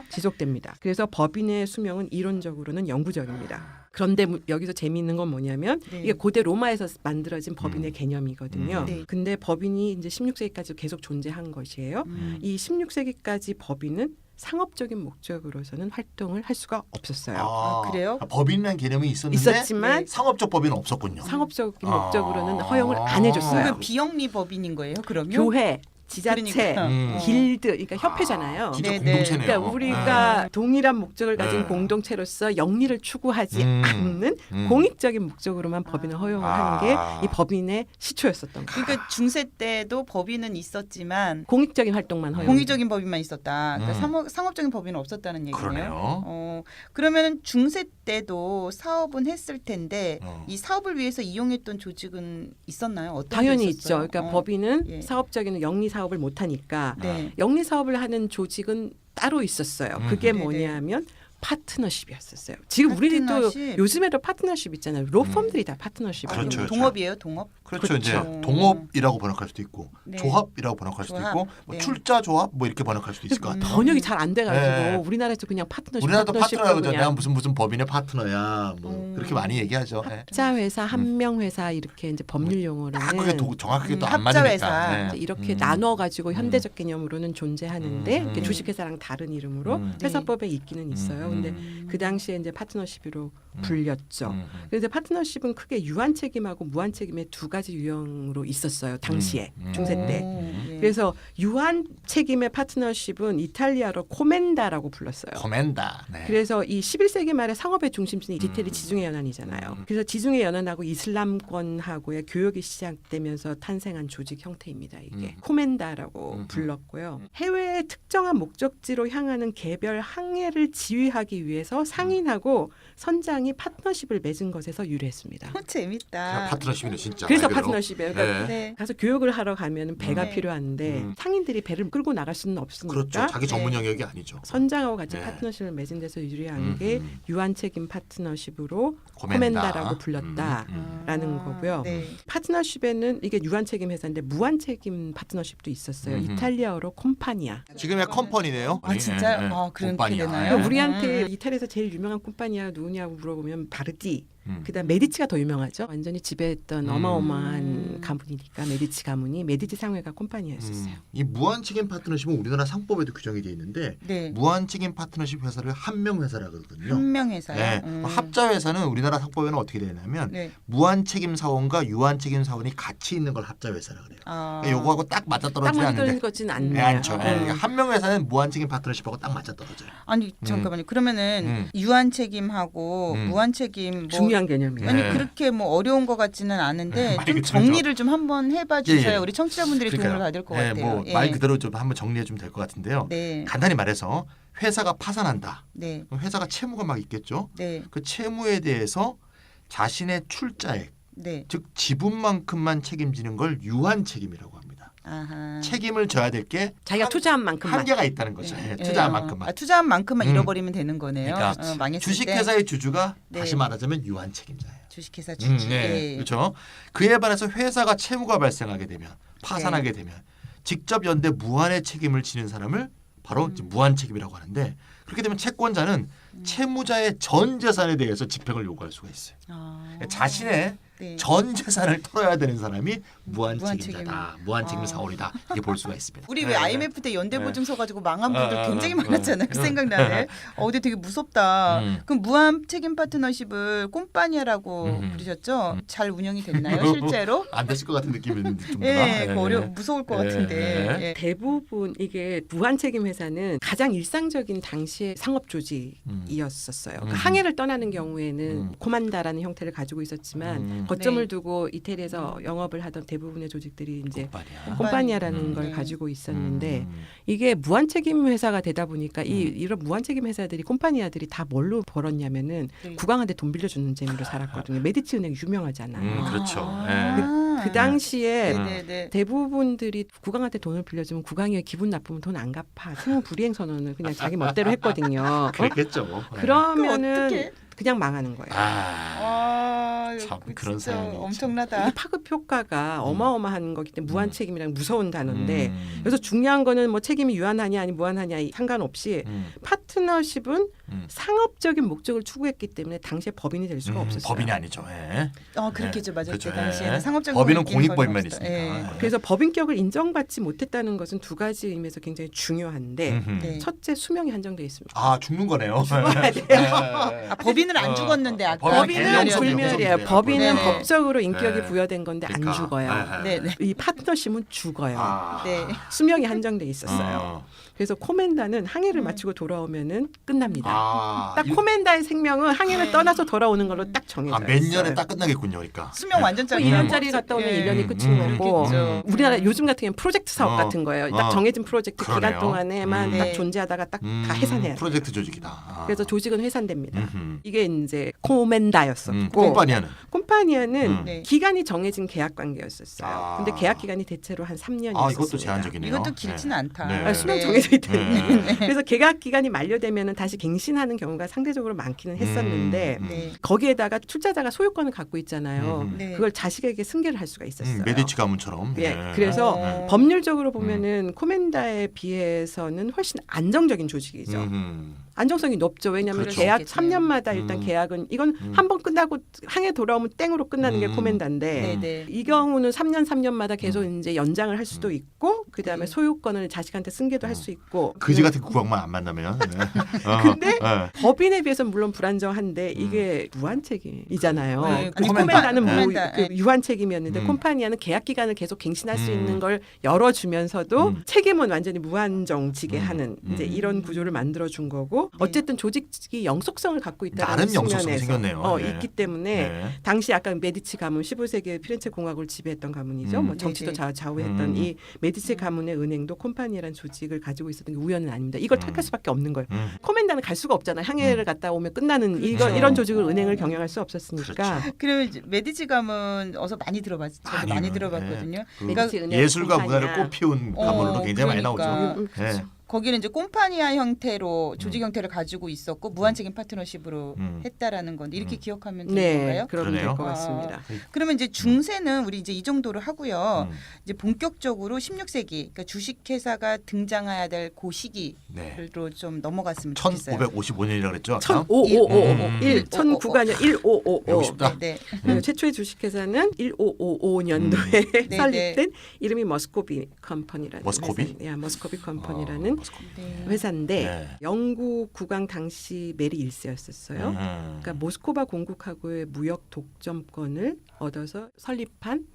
지속됩니다. 그래서 법인의 수명은 이론적으로는 영구적입니다. 그런데 여기서 재미있는 건 뭐냐면 네. 이게 고대 로마에서 만들어진 법인의 개념이거든요. 네. 근데 법인이 이제 16세기까지 계속 존재한 것이에요. 이 16세기까지 법인은 상업적인 목적으로서는 활동을 할 수가 없었어요. 아, 그래요? 법인이라는 개념이 있었는데 있었지만 네. 상업적 법인은 없었군요. 상업적인 아. 목적으로는 허용을 안 해줬어요. 그러면 비영리 법인인 거예요? 그러면? 교회, 지자체, 그러니까. 길드, 그러니까 협회잖아요. 진짜 네, 공동체네요. 그러니까 우리가 동일한 목적을 가진 네. 공동체로서 영리를 추구하지 않는 공익적인 목적으로만 법인을 허용을 하는 게 이 법인의 시초였었던 거예요. 그러니까 중세 때도 법인은 있었지만 공익적인 활동만 허용. 공익적인 법인만 있었다. 그러니까 상업적인 법인은 없었다는 얘기네요. 그러네요. 그러면 중세 때도 사업은 했을 텐데 이 사업을 위해서 이용했던 조직은 있었나요? 어떤 당연히 게 있죠. 있었어요? 그러니까 법인은 예. 사업적인 영리 사업을 못 하니까 네. 영리 사업을 하는 조직은 따로 있었어요. 그게 네네. 뭐냐면 파트너십이었었어요. 지금 우리도 파트너십? 요즘에도 파트너십 있잖아요. 로펌들이 다 파트너십. 그렇죠, 그렇죠. 동업이에요, 동업? 그렇죠. 그렇죠. 이제 동업이라고 번역할 수도 있고 네. 조합이라고 번역할 수도 조합. 있고 뭐 네. 출자 조합 뭐 이렇게 번역할 수도 있을 것 같아요. 번역이 잘 안 돼가지고 네. 우리나라에서 그냥 파트너십. 우리나라도 파트너라고 그냥 내가 무슨 법인의 파트너야 뭐 그렇게 많이 얘기하죠. 네. 합자 회사, 한명 회사 이렇게 이제 법률 용어로는 딱 그게 정확하게 또 안 합자 맞으니까. 회사. 네. 이제 이렇게 나눠 가지고 현대적 개념으로는 존재하는데 이렇게 주식회사랑 다른 이름으로 회사법에 있기는 있어요. 근데 그 당시에 이제 파트너십으로 불렸죠. 그래서 파트너십은 크게 유한 책임하고 무한 책임의 두 가지 유형으로 있었어요. 당시에 중세 때. 예. 그래서 유한 책임의 파트너십은 이탈리아로 코멘다라고 불렀어요. 코멘다. 네. 그래서 이 11세기 말에 상업의 중심지는 이태리 지중해 연안이잖아요. 그래서 지중해 연안하고 이슬람권하고의 교역이 시작되면서 탄생한 조직 형태입니다. 이게 코멘다라고 불렀고요. 해외의 특정한 목적지로 향하는 개별 항해를 지휘하기 위해서 상인하고 선장이 파트너십을 맺은 것에서 유래했습니다. 재밌다. 파트너십이네 진짜. 그래서 말 그대로. 파트너십이에요. 그러니까 네. 가서 교육을 하러 가면 배가 네. 필요한데 상인들이 배를 끌고 나갈 수는 없으니까 그렇죠. 자기 전문 네. 영역이 아니죠. 선장하고 같이 네. 파트너십을 맺은 데서 유래한 게 유한 책임 파트너십으로 코멘다. 코멘다라고 불렀다라는 거고요. 네. 파트너십에는 이게 유한 책임 회사인데 무한 책임 파트너십도 있었어요. 이탈리아어로 콤파니아. 지금의 컴퍼니네요. 아 진짜 예, 예. 아 그렇게 콤파니아. 되나요? 그러니까 우리한테 이탈리아에서 제일 유명한 콤파니아 누구냐고 물어보면 바르디. 그다음 메디치가 더 유명하죠. 완전히 지배했던 어마어마한 가문이니까 메디치 가문이 메디치 상회가 콤파니아였었어요. 이 무한책임 파트너십은 우리나라 상법에도 규정이 되어 있는데 네. 무한책임 파트너십 회사를 한명 회사라 그러거든요. 한명 회사요. 네. 합자 회사는 우리나라 상법에는 어떻게 되냐면 네. 무한책임 사원과 유한책임 사원이 같이 있는 걸 합자 회사라 그래요. 아. 그러니까 요거하고 딱 맞아 딱 떨어지지 맞는 않는데. 거진 네, 않네요. 않죠. 한명 회사는 무한책임 파트너십하고 딱 맞아 떨어져요. 아니 잠깐만요. 그러면은 유한 책임하고 무한 책임 뭐 중요한 개념이에요. 아니 네. 그렇게 뭐 어려운 것 같지는 않은데 많이 좀 그렇죠. 정리를 좀 한번 해봐 주셔야 예, 예. 우리 청취자분들이 도움을 받을 것 같아요. 뭐말 그대로 좀 한번 정리해 주면 될 것 같은데요. 네. 간단히 말해서 회사가 파산한다. 네. 그럼 회사가 채무가 막 있겠죠. 네. 그 채무에 대해서 자신의 출자액, 네. 즉 지분만큼만 책임지는 걸 유한 책임이라고 합니다. 아하. 책임을 져야 될 게 자기가 투자한 만큼만. 한계가 있다는 거죠. 네. 투자한 네. 만큼만. 아, 투자한 만큼만 음. 잃어버리면 되는 거네요. 그러니까 망했을 때. 주식회사의 주주가 네. 다시 말하자면 유한 책임자예요. 주식회사 주주. 네. 예. 그렇죠. 그에 반해서 회사가 채무가 발생하게 되면 파산하게 되면 직접 연대 무한의 책임을 지는 사람을 바로 이제 무한 책임이라고 하는데 그렇게 되면 채권자는 채무자의 전 재산에 대해서 집행을 요구할 수가 있어요. 아. 자신의 네. 전 재산을 털어야 되는 사람이 무한 무한 책임자다. 무한 책임 사원이다. 이렇게 볼 수가 있습니다. 우리 왜 네. IMF 때 연대보증서 가지고 망한 분들 굉장히 어. 많았잖아요. 생각나네. 근데 되게 무섭다. 음. 그럼 무한 책임 파트너십을 꼼파니아라고 부르셨죠? 잘 운영이 됐나요, 실제로? 안 됐을 것 같은 느낌이 있는데 좀 예, 무서울 것 예. 같은데. 예. 대부분 이게 무한 책임 회사는 가장 일상적인 당시의 상업 조직이었었어요. 그러니까 항해를 떠나는 경우에는 코만다라는 형태를 가지고 있었지만 거점을 네. 두고 이태리에서 영업을 하던 대부분의 조직들이 이제 꼼파니아. 콤파니아라는 걸 네. 가지고 있었는데 이게 무한 책임 회사가 되다 보니까 이런 무한 책임 회사들이 콤파니아들이 다 뭘로 벌었냐면은 네. 국왕한테 돈 빌려주는 재미로 살았거든요. 메디치 은행 유명하잖아요. 그렇죠. 아. 그 당시에 네네네. 대부분들이 국왕한테 돈을 빌려주면 국왕이 기분 나쁘면 돈 안 갚아. 채무 불이행 선언을 그냥 자기 멋대로 했거든요. 그랬겠죠. 뭐. 그러면은 어떡해? 그냥 망하는 거예요. 참 그거 그런 진짜 사연이 있죠. 엄청나다. 이 파급 효과가 어마어마한 거기 때문에 무한 책임이랑 무서운 단어인데 음. 그래서 중요한 거는 뭐 책임이 유한하냐 아니 무한하냐 상관없이 파트너십은 상업적인 목적을 추구했기 때문에 당시에 법인이 될 수가 없었어요. 법인이 아니죠. 예. 그렇겠죠, 맞아요. 그렇죠. 그때 당시에는 예. 상업적인 법인은 법인끼리 공익법인만 법인 있으니까. 없었다. 예. 그래서 법인격을 인정받지 못했다는 것은 두 가지 의미에서 굉장히 중요한데 네. 첫째 수명이 한정돼 있습니다. 아 죽는 거네요. 죽어야 돼요. 법인은 안 죽었는데 아까 법인은 개념 불멸이에요. 개념 법인은 네네. 법적으로 인격이 네. 부여된 건데 안 그러니까. 죽어요. 네네. 이 파트너십은 죽어요. 네. 수명이 한정돼 있었어요. 그래서 코멘다는 항해를 마치고 돌아오면은 끝납니다. 딱 코멘다의 생명은 항해를 떠나서 돌아오는 걸로 딱 정해져 있어요. 몇 년에 딱 끝나겠군요, 그러니까. 수명 완전 짧은 1년짜리 갔다 오면 1년이 끝인 거고 그렇겠죠. 우리나라 요즘 같은 경우는 프로젝트 사업 같은 거예요. 딱 정해진 프로젝트 기간 그러네요. 동안에만 딱 네. 존재하다가 딱 다 해산해야 돼요. 프로젝트 조직이다. 그래서 조직은 해산됩니다. 이게 이제 코멘다였었고 콤파니아는 콤파니아는 네. 기간이 정해진 계약 관계였었어요. 근데 계약 기간이 대체로 한 3년이었어요. 이것도 제한적이네요. 이것도 길진 않다. 네. 수명 네. 정해져 있다는 그래서 계약 기간이 만료되면 다시 갱신하는 경우가 상대적으로 많기는 했었는데 네. 거기에다가 출자자가 소유권을 갖고 있잖아요. 네. 그걸 자식에게 승계를 할 수가 있었어요. 메디치 가문처럼. 예, 네. 그래서 어. 법률적으로 보면은 코멘다에 비해서는 훨씬 안정적인 조직이죠. 안정성이 높죠. 왜냐하면 그렇죠. 계약 그렇겠네요. 3년마다 일단 계약은 이건 한 번 끝나고 항해 돌아오면 땡으로 끝나는 게 코멘다인데 네네. 이 경우는 3년마다 계속 이제 연장을 할 수도 있고 그다음에 네. 소유권을 자식한테 승계도 할 수 있고 그지 같은 국왕만 안 만나면 근데 법인에 비해서는 물론 불안정한데 이게 무한 책임이잖아요. 네, 그리고 코멘다. 코멘다는 코멘다. 그 유한 책임이었는데 콤파니아는 계약 기간을 계속 갱신할 수 있는 걸 열어주면서도 책임은 완전히 무한정지게 하는 이제 이런 구조를 만들어 준 거고 어쨌든 조직이 영속성을 갖고 있다는 나름 영속성이 측면에서 생겼네요. 네. 있기 때문에 네. 당시 아까 메디치 가문 15세기 피렌체 공화국을 지배했던 가문이죠. 뭐 정치도 네네. 좌우했던 이 메디치 가문의 은행도 콤파니라는 조직을 가지고 있었던 게 우연은 아닙니다. 이걸 택할 수밖에 없는 거예요. 코멘다는 갈 수가 없잖아요. 향해를 갔다 오면 끝나는 그렇죠. 이런 조직을 은행을 경영할 수 없었으니까. 그렇죠. 그리고 이제 메디치 가문 어서 많이 들어봤죠. 저도 많이 아니요. 들어봤거든요. 그 메디치 은행 예술과 콤파니아. 문화를 꽃피운 가문으로 굉장히 많이 그러니까. 나오죠. 그렇죠. 네. 거기는 이제 콤파니아 형태로 조직 형태를 가지고 있었고 무한책임 파트너십으로 했다라는 건데 이렇게 기억하면 되는 네, 건가요? 그러면 될 것 그러네요. 같습니다. 그러면 이제 중세는 우리 이제 이 정도로 하고요. 이제 본격적으로 16세기 그러니까 주식회사가 등장해야 될 그 시기로 네. 좀 넘어갔으면 좋겠어요. 1555년이라고 그랬죠. 1009가 아니라 1555. 배우고 싶다. 네. 최초의 주식회사는 1555년도에 네, 설립된 이름이 머스코비 컴퍼니라는 머스코비? 머스코비 컴퍼니라는 네. 회사인데 네. 영국 국왕 당시 메리 1세였었어요. 그러니까 모스코바 공국하고의 무역 독점권을 얻어서 설립한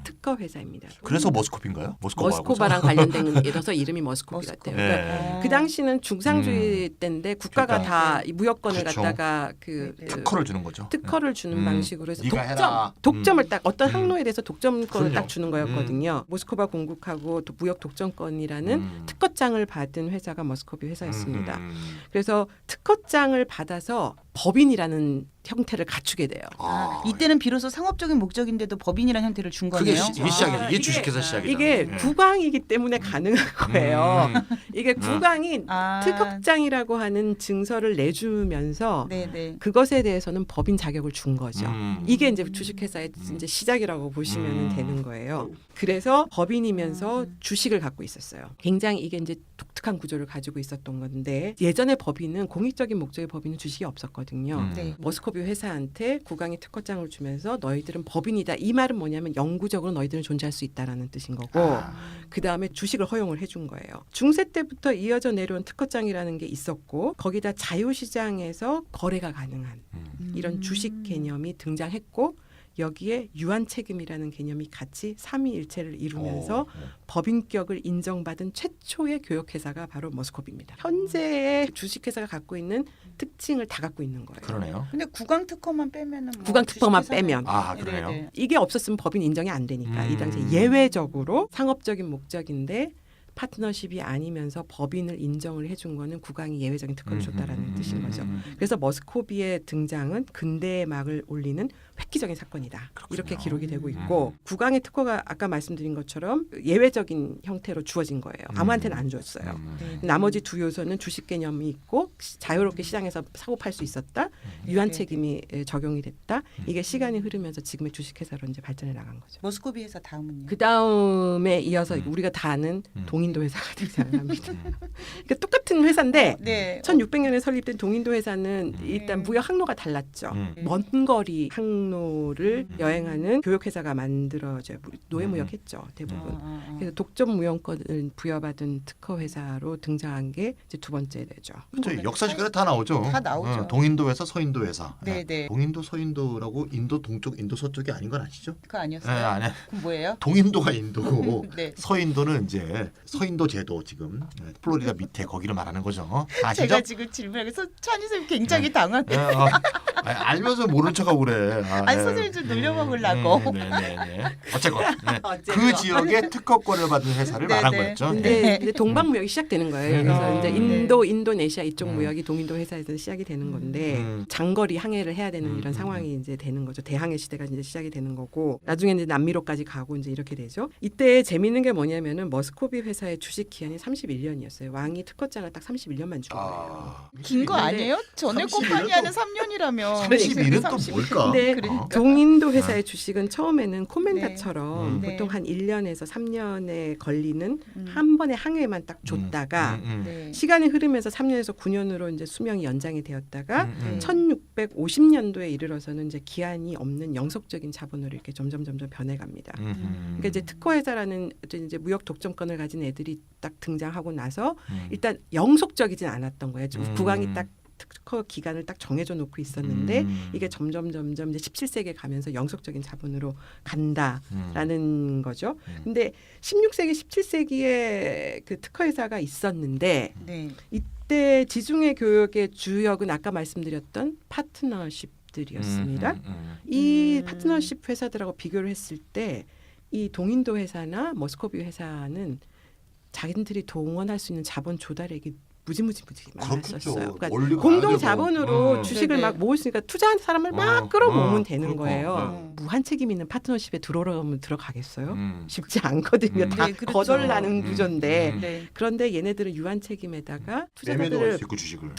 특허 회사입니다. 그래서 머스코비인가요? 머스코바랑 관련된 이라서 이름이 머스코비 같아요. 그러니까 그 당시는 중상주의 때인데 국가가 그러니까. 다 이 무역권을 그렇죠. 갖다가 특허를 주는 거죠. 특허를 주는 방식으로 해서 네가 해라. 독점을 딱 어떤 항로에 대해서 독점권을 그럼요. 딱 주는 거였거든요. 모스코바 공국하고 또 무역 독점권이라는 특허장을 받은 회사가 머스코비 회사였습니다. 그래서 특허장을 받아서 법인이라는 형태를 갖추게 돼요. 이때는 비로소 상업적인 목적인데도 법인이라는 형태를 준 그게 거네요. 이게 시작이죠. 이게 주식회사 시작이죠. 이게 네. 국왕이기 때문에 가능한 거예요. 이게 국왕이 아. 특허장이라고 하는 증서를 내주면서 네네. 그것에 대해서는 법인 자격을 준 거죠. 이게 이제 주식회사의 음. 이제 시작이라고 보시면 되는 거예요. 그래서 법인이면서 주식을 갖고 있었어요. 굉장히 이게 이제 독특한 구조를 가지고 있었던 건데 예전에 법인은 공익적인 목적의 법인은 주식이 없었거든요. 네. 머스코비 회사한테 국왕이 특허장을 주면서 너희들은 법인이다. 이 말은 뭐냐면 영구적으로 너희들은 존재할 수 있다라는 뜻인 거고 그 다음에 주식을 허용을 해준 거예요. 중세 때부터 이어져 내려온 특허장이라는 게 있었고 거기다 자유시장에서 거래가 가능한 이런 주식 개념이 등장했고 여기에 유한 책임이라는 개념이 같이 삼위일체를 이루면서 법인격을 인정받은 최초의 교역회사가 바로 머스코비입니다. 현재의 주식회사가 갖고 있는 특징을 다 갖고 있는 거예요. 그러네요. 근데 국왕 특허만 빼면은 뭐 국왕 특허만 주식회사는- 빼면. 그러네요. 네네. 이게 없었으면 법인 인정이 안 되니까 이 당시에 예외적으로 상업적인 목적인데 파트너십이 아니면서 법인을 인정을 해준 거는 국왕이 예외적인 특허를 줬다라는 뜻인 거죠. 그래서 머스코비의 등장은 근대의 막을 올리는 획기적인 사건이다. 그렇군요. 이렇게 기록이 되고 있고 국왕의 특허가 아까 말씀드린 것처럼 예외적인 형태로 주어진 거예요. 아무한테는 안 줬어요. 네. 나머지 두 요소는 주식 개념이 있고 자유롭게 시장에서 사고 팔 수 있었다. 유한 책임이 적용이 됐다. 이게 시간이 흐르면서 지금의 주식회사로 이제 발전해 나간 거죠. 머스코비 회사 다음은요. 그 다음에 이어서 우리가 다 아는 동인도 회사가 등장합니다. 그러니까 똑같은 회사인데 네. 1600년에 설립된 동인도 회사는 일단 무역 항로가 달랐죠. 먼 거리 항로를 여행하는 교역회사가 만들어져요. 노예무역했죠 대부분. 그래서 독점 무역권을 부여받은 특허 회사로 등장한 게 이제 두 번째 되죠. 그렇죠. 역사 시간에 다 나오죠. 다 나오죠. 동인도 회사, 서인도 회사. 네, 네. 동인도, 서인도라고 인도 동쪽, 인도 서쪽이 아닌 건 아시죠? 그거 네, 아니었어요? 아니. 그럼 뭐예요? 동인도가 인도고 네. 서인도는 이제 서인도 제도 지금 플로리다 밑에 거기를 말하는 거죠. 아시죠? 제가 지금 질문하면서 찬희 선생님 굉장히 당황해. 네, 알면서 모른 척하고 그래. 아니 선생님 좀 놀려먹으려고. 네네네. 어쨌건 네. 그 어쨌건. 지역에 특허권을 받은 회사를 네, 말한 네. 거였죠. 근데 동방 무역이 시작되는 거예요. 그래서 이제 네. 인도네시아 이쪽 무역이 동인도 회사에서 시작이 되는 건데 장거리 항해를 해야 되는 이런 상황이 이제 되는 거죠. 대항해 시대가 이제 시작이 되는 거고 나중에 이제 남미로까지 가고 이제 이렇게 되죠. 이때 재미있는 게 뭐냐면은 머스코비 회사의 주식 기한이 31년이었어요. 왕이 특허장을 딱 31년만 준 거예요. 긴 거 아니에요? 전에 31은 콤파니아는 또- 3년이라면. 31은 또 뭘까? 근데 그러니까. 동인도 회사의 주식은 처음에는 코멘다처럼 네. 보통 한 1년에서 3년에 걸리는 한 번의 항해만 딱 줬다가 네. 시간이 흐르면서 3년에서 5년으로 이제 수명이 연장이 되었다가 1650년도에 이르러서는 이제 기한이 없는 영속적인 자본으로 이렇게 점점 변해갑니다. 그러니까 이제 특허회사라는 이제 무역 독점권을 가진 애들이 딱 등장하고 나서 일단 영속적이진 않았던 거예요. 국왕이 딱 특허 기간을 딱 정해져 놓고 있었는데 이게 점점 이제 17세기에 가면서 영속적인 자본으로 간다라는 거죠. 근데 16세기, 17세기에 그 특허회사가 있었는데 네. 이때 지중해 교역의 주역은 아까 말씀드렸던 파트너십들이었습니다. 이 파트너십 회사들하고 비교를 했을 때 이 동인도 회사나 머스코비 회사는 자기들이 동원할 수 있는 자본 조달액이 무지무지 많았었어요. 그러니까 공동 자본으로 주식을 네네. 막 모으니까 투자한 사람을 막 끌어모으면 되는 그러니까. 거예요. 무한 책임 있는 파트너십에 들어오면 들어가겠어요? 쉽지 않거든요. 다 네, 그렇죠. 거덜나는 구조인데 네. 그런데 얘네들은 유한 책임에다가 매매도 투자자들을 할수 있고 주식을.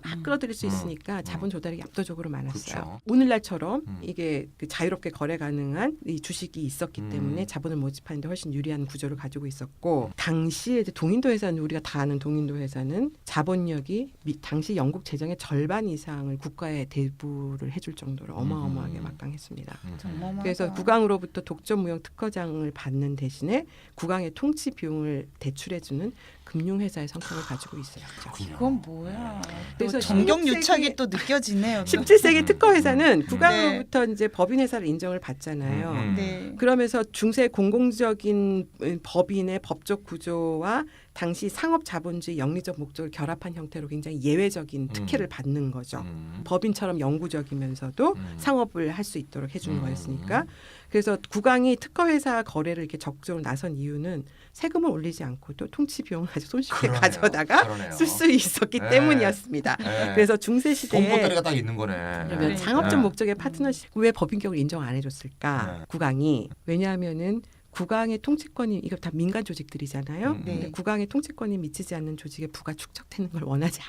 막 끌어들일 수 있으니까 자본 조달이 압도적으로 많았어요. 그렇죠. 오늘날처럼 이게 그 자유롭게 거래 가능한 이 주식이 있었기 때문에 자본을 모집하는데 훨씬 유리한 구조를 가지고 있었고 당시에 이제 동인도 회사는 우리가 다 아는 동인도 회사는 자본력이 당시 영국 재정의 절반 이상을 국가에 대부를 해줄 정도로 어마어마하게 막강했습니다. 어마어마하다. 그래서 국왕으로부터 독점무역 특허장을 받는 대신에 국왕의 통치 비용을 대출해주는 금융회사의 성격을 가지고 있었죠. 그건 뭐야? 그래서 또 정경유착이 16세기 또 느껴지네요. 17세기 특허회사는 국왕으로부터 이제 법인회사를 인정을 받잖아요. 네. 그러면서 중세 공공적인 법인의 법적 구조와 당시 상업 자본주의 영리적 목적을 결합한 형태로 굉장히 예외적인 특혜를 받는 거죠. 법인처럼 영구적이면서도 상업을 할 수 있도록 해준 거였으니까. 그래서 국왕이 특허회사 거래를 이렇게 적극적으로 나선 이유는 세금을 올리지 않고도 통치 비용을 아주 손쉽게 가져다가 쓸 수 있었기 때문이었습니다. 그래서 중세 시대에 돈보따리가 딱 있는 거네. 그러면 네. 상업적 목적의 파트너십 왜 법인격을 인정 안 해줬을까? 국왕이 왜냐하면은 국왕의 통치권이 이거 다 민간 조직들이잖아요. 네. 근데 국왕의 통치권이 미치지 않는 조직의 부가 축적되는 걸 원하지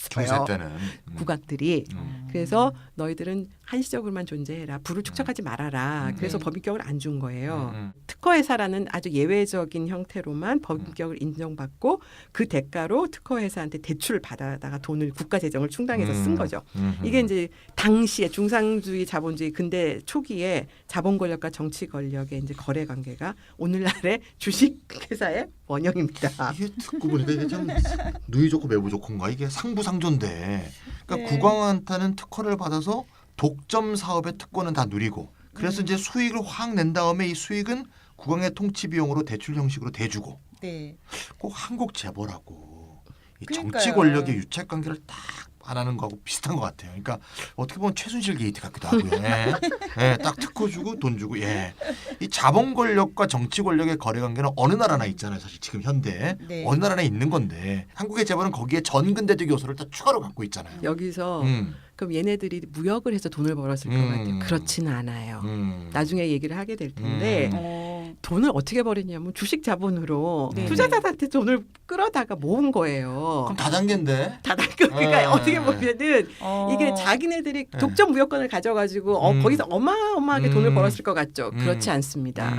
중세 않았어요. 때는 국왕들이 그래서 너희들은 한시적으로만 존재해라. 부를 축적하지 말아라. 그래서 네. 법인격을 안 준 거예요. 특허회사라는 아주 예외적인 형태로만 법인격을 인정받고 그 대가로 특허회사한테 대출을 받아다가 돈을 국가 재정을 충당해서 쓴 거죠. 이게 이제 당시에 중상주의 자본주의 근대 초기에 자본 권력과 정치 권력의 이제 거래 관계가 오늘날의 주식 회사의 원형입니다. 이게 듣고 보니까 이게 참 누이 좋고 매부 좋고인가 이게 상부상조인데 그러니까 네. 국왕한테는 특허를 받아서 독점 사업의 특권은 다 누리고 그래서 이제 수익을 확 낸 다음에 이 수익은 국왕의 통치 비용으로 대출 형식으로 대주고 네. 꼭 한국 재벌하고 이 그러니까요. 정치 권력의 유착 관계를 딱 안 하는 거하고 비슷한 것 같아요. 그러니까 어떻게 보면 최순실 게이트 같기도 하고요. 예, 딱 특허 주고 돈 주고 예. 이 자본 권력과 정치 권력의 거래 관계는 어느 나라나 있잖아요. 사실 지금 현대 네. 어느 나라나 있는 건데 한국의 재벌은 거기에 전근대적 요소를 다 추가로 갖고 있잖아요. 여기서 음, 그럼 얘네들이 무역을 해서 돈을 벌었을 것 같아요. 그렇지는 않아요. 나중에 얘기를 하게 될 텐데 돈을 어떻게 벌였냐면 주식 자본으로 네. 투자자들한테 돈을 끌어다가 모은 거예요. 그럼 다단계인데. 그러니까 어떻게 보면은 이게 자기네들이 독점 무역권을 가져가지고 거기서 어마어마하게 돈을 벌었을 것 같죠. 그렇지 않습니다.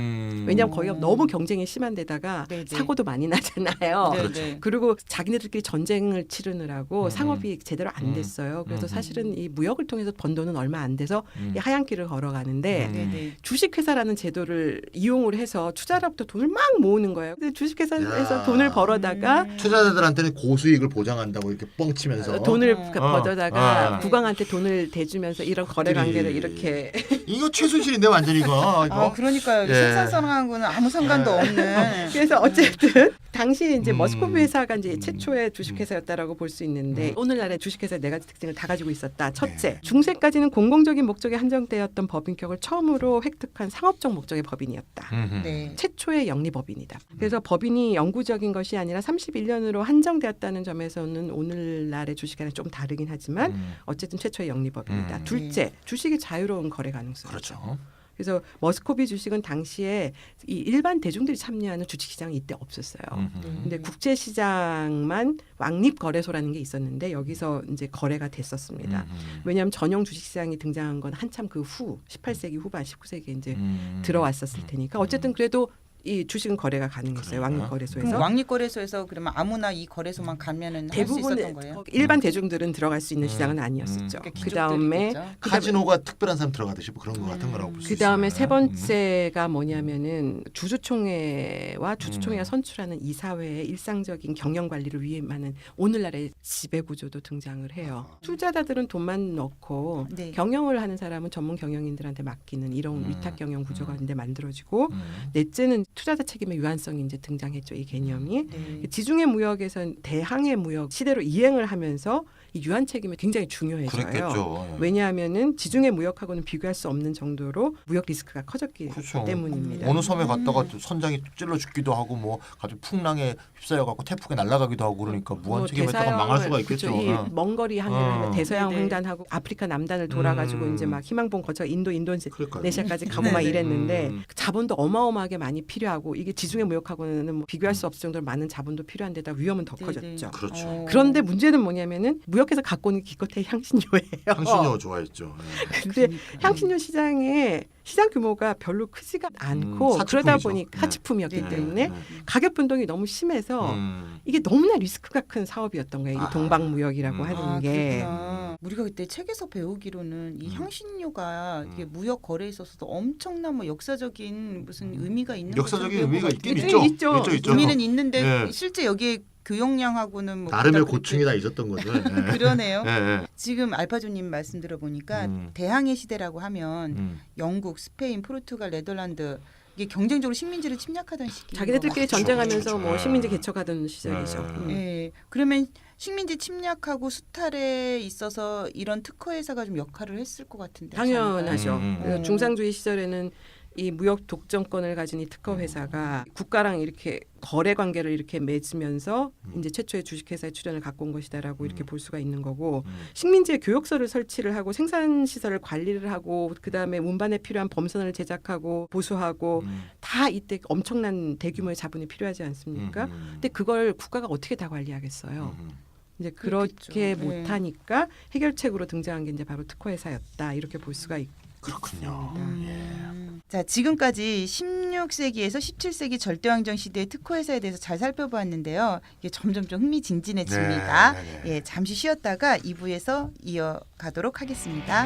왜냐하면 거기가 너무 경쟁이 심한 데다가 네네. 사고도 많이 나잖아요. 네, 그렇죠. 네. 그리고 자기네들끼리 전쟁을 치르느라고 상업이 제대로 안 됐어요. 그래서 사실은 이 무역을 통해서 번 돈은 얼마 안 돼서 이 하얀 길을 걸어가는데 네, 네. 주식회사라는 제도를 이용을 해서 투자자로부터 돈을 막 모으는 거예요. 근데 주식회사에서 야. 돈을 벌어다가 투자자들한테는 고수익을 보장한다고 이렇게 뻥치면서 돈을 어. 벌어다가 어. 국왕한테 돈을 대주면서 이런 거래 관계를 이렇게 이거 최순실인데 완전히 이거. 아, 그러니까요. 예. 생산성하고는 아무 상관도 없는. 그래서 어쨌든 당시 이제 머스코비 회사가 이제 음. 최초의 주식회사였다라고 볼 수 있는데 오늘날의 주식회사 네 가지 특징을 다 가지고 있었다. 첫째, 중세까지는 공공적인 목적에 한정되었던 법인격을 처음으로 획득한 상업적 목적의 법인이었다. 네. 최초의 영리법인이다. 그래서 법인이 영구적인 것이 아니라 31년으로 한정되었다는 점에서는 오늘날의 주식과는 좀 다르긴 하지만 어쨌든 최초의 영리법인이다. 둘째, 주식의 자유로운 거래 가능성. 그렇죠. 그래서 머스코비 주식은 당시에 이 일반 대중들이 참여하는 주식시장이 이때 없었어요. 근데 국제시장만 왕립거래소라는 게 있었는데 여기서 이제 거래가 됐었습니다. 왜냐하면 전용 주식시장이 등장한 건 한참 그 후 18세기 후반 19세기에 이제 들어왔었을 테니까 어쨌든 그래도 이 주식은 거래가 가능했어요. 그래요? 왕립거래소에서. 그럼 왕립거래소에서 그러면 아무나 이 거래소만 가면은 할 수 있었던 거예요? 일반 대중들은 들어갈 수 있는 시장은 아니었었죠. 그러니까 그 다음에 귀족들이겠죠. 카지노가 특별한 사람 들어가듯이 뭐 그런 거 같은 거라고 볼 수 있어요. 그 다음에 세 번째가 뭐냐면은 주주총회와 주주총회가 음. 선출하는 이사회의 일상적인 경영 관리를 위임하는 오늘날의 지배 구조도 등장을 해요. 투자자들은 돈만 넣고 네. 경영을 하는 사람은 전문 경영인들한테 맡기는 이런 위탁 경영 구조가 이제 만들어지고 음. 넷째는 투자자 책임의 유한성이 이제 등장했죠. 이 개념이. 네. 지중해 무역에선 대항해 무역 시대로 이행을 하면서 이 유한 책임이 굉장히 중요해져요. 그랬겠죠. 왜냐하면은 지중해 무역하고는 비교할 수 없는 정도로 무역 리스크가 커졌기 그렇죠. 때문입니다. 어느 섬에 갔다가 선장이 찔러 죽기도 하고 뭐 갑자기 풍랑에 휩싸여 갖고 태풍에 날아가기도 하고 그러니까 무한 책임했다가 망할 수가 있겠죠. 그렇죠. 먼 거리 항해를 하면 대서양 네네. 횡단하고 아프리카 남단을 돌아가지고 이제 막 희망봉 거쳐 인도네시아까지 가고 막 네네. 이랬는데 자본도 어마어마하게 많이 필요하고 이게 지중해 무역하고는 뭐 비교할 수 없을 정도로 많은 자본도 필요한 데다 위험은 더 네네. 커졌죠. 그렇죠. 그런데 문제는 뭐냐면은 무역에서 갖고 오는 기껏해 향신료예요. 향신료 좋아했죠. 근데 향신료 시장 규모가 별로 크지가 않고 사치품이죠. 그러다 보니까 네. 사치품이었기 네. 때문에 가격 변동이 너무 심해서 음. 이게 너무나 리스크가 큰 사업이었던 거예요. 이 아. 동방무역이라고 하는 아, 게. 그렇구나. 우리가 그때 책에서 배우기로는 이 향신료가 이게 음. 무역 거래에 있어서도 엄청난 뭐 역사적인 무슨 의미가 있는 역사적인 것처럼 의미가 배우고 있긴 있거든요. 있죠. 있죠. 의미는 있는데 예. 실제 여기에 교역량하고는 뭐 나름의 그닥 고충이 다 있었던 거죠. 예. 그러네요. 예, 예. 지금 알파조님 말씀 들어보니까 음. 대항해 시대라고 하면 음. 영국, 스페인, 포르투갈, 네덜란드 이게 경쟁적으로 식민지를 침략하던 시기. 자기네들끼리 그렇죠, 전쟁하면서 그렇죠. 뭐 식민지 개척하던 시절이죠. 네. 예. 그러면 식민지 침략하고 수탈에 있어서 이런 특허 회사가 좀 역할을 했을 것 같은데. 당연하죠. 음. 중상주의 시절에는 이 무역 독점권을 가진 이 특허 회사가 국가랑 이렇게 거래 관계를 이렇게 맺으면서 이제 최초의 주식회사의 출현을 갖고 온 것이다라고 이렇게 볼 수가 있는 거고 식민지에 교역소를 설치를 하고 생산 시설을 관리를 하고 그 다음에 운반에 필요한 범선을 제작하고 보수하고 다 이때 엄청난 대규모의 자본이 필요하지 않습니까? 근데 그걸 국가가 어떻게 다 관리하겠어요? 이제 그렇게 그렇겠죠. 네. 못하니까 해결책으로 등장한 게 이제 바로 특허 회사였다 이렇게 볼 수가 있고. 그렇군요. 예. 자, 지금까지 16세기에서 17세기 절대왕정 시대의 특허 회사에 대해서 잘 살펴보았는데요. 이게 점점 좀 흥미진진해집니다. 네, 네, 네. 예, 잠시 쉬었다가 2부에서 이어가도록 하겠습니다.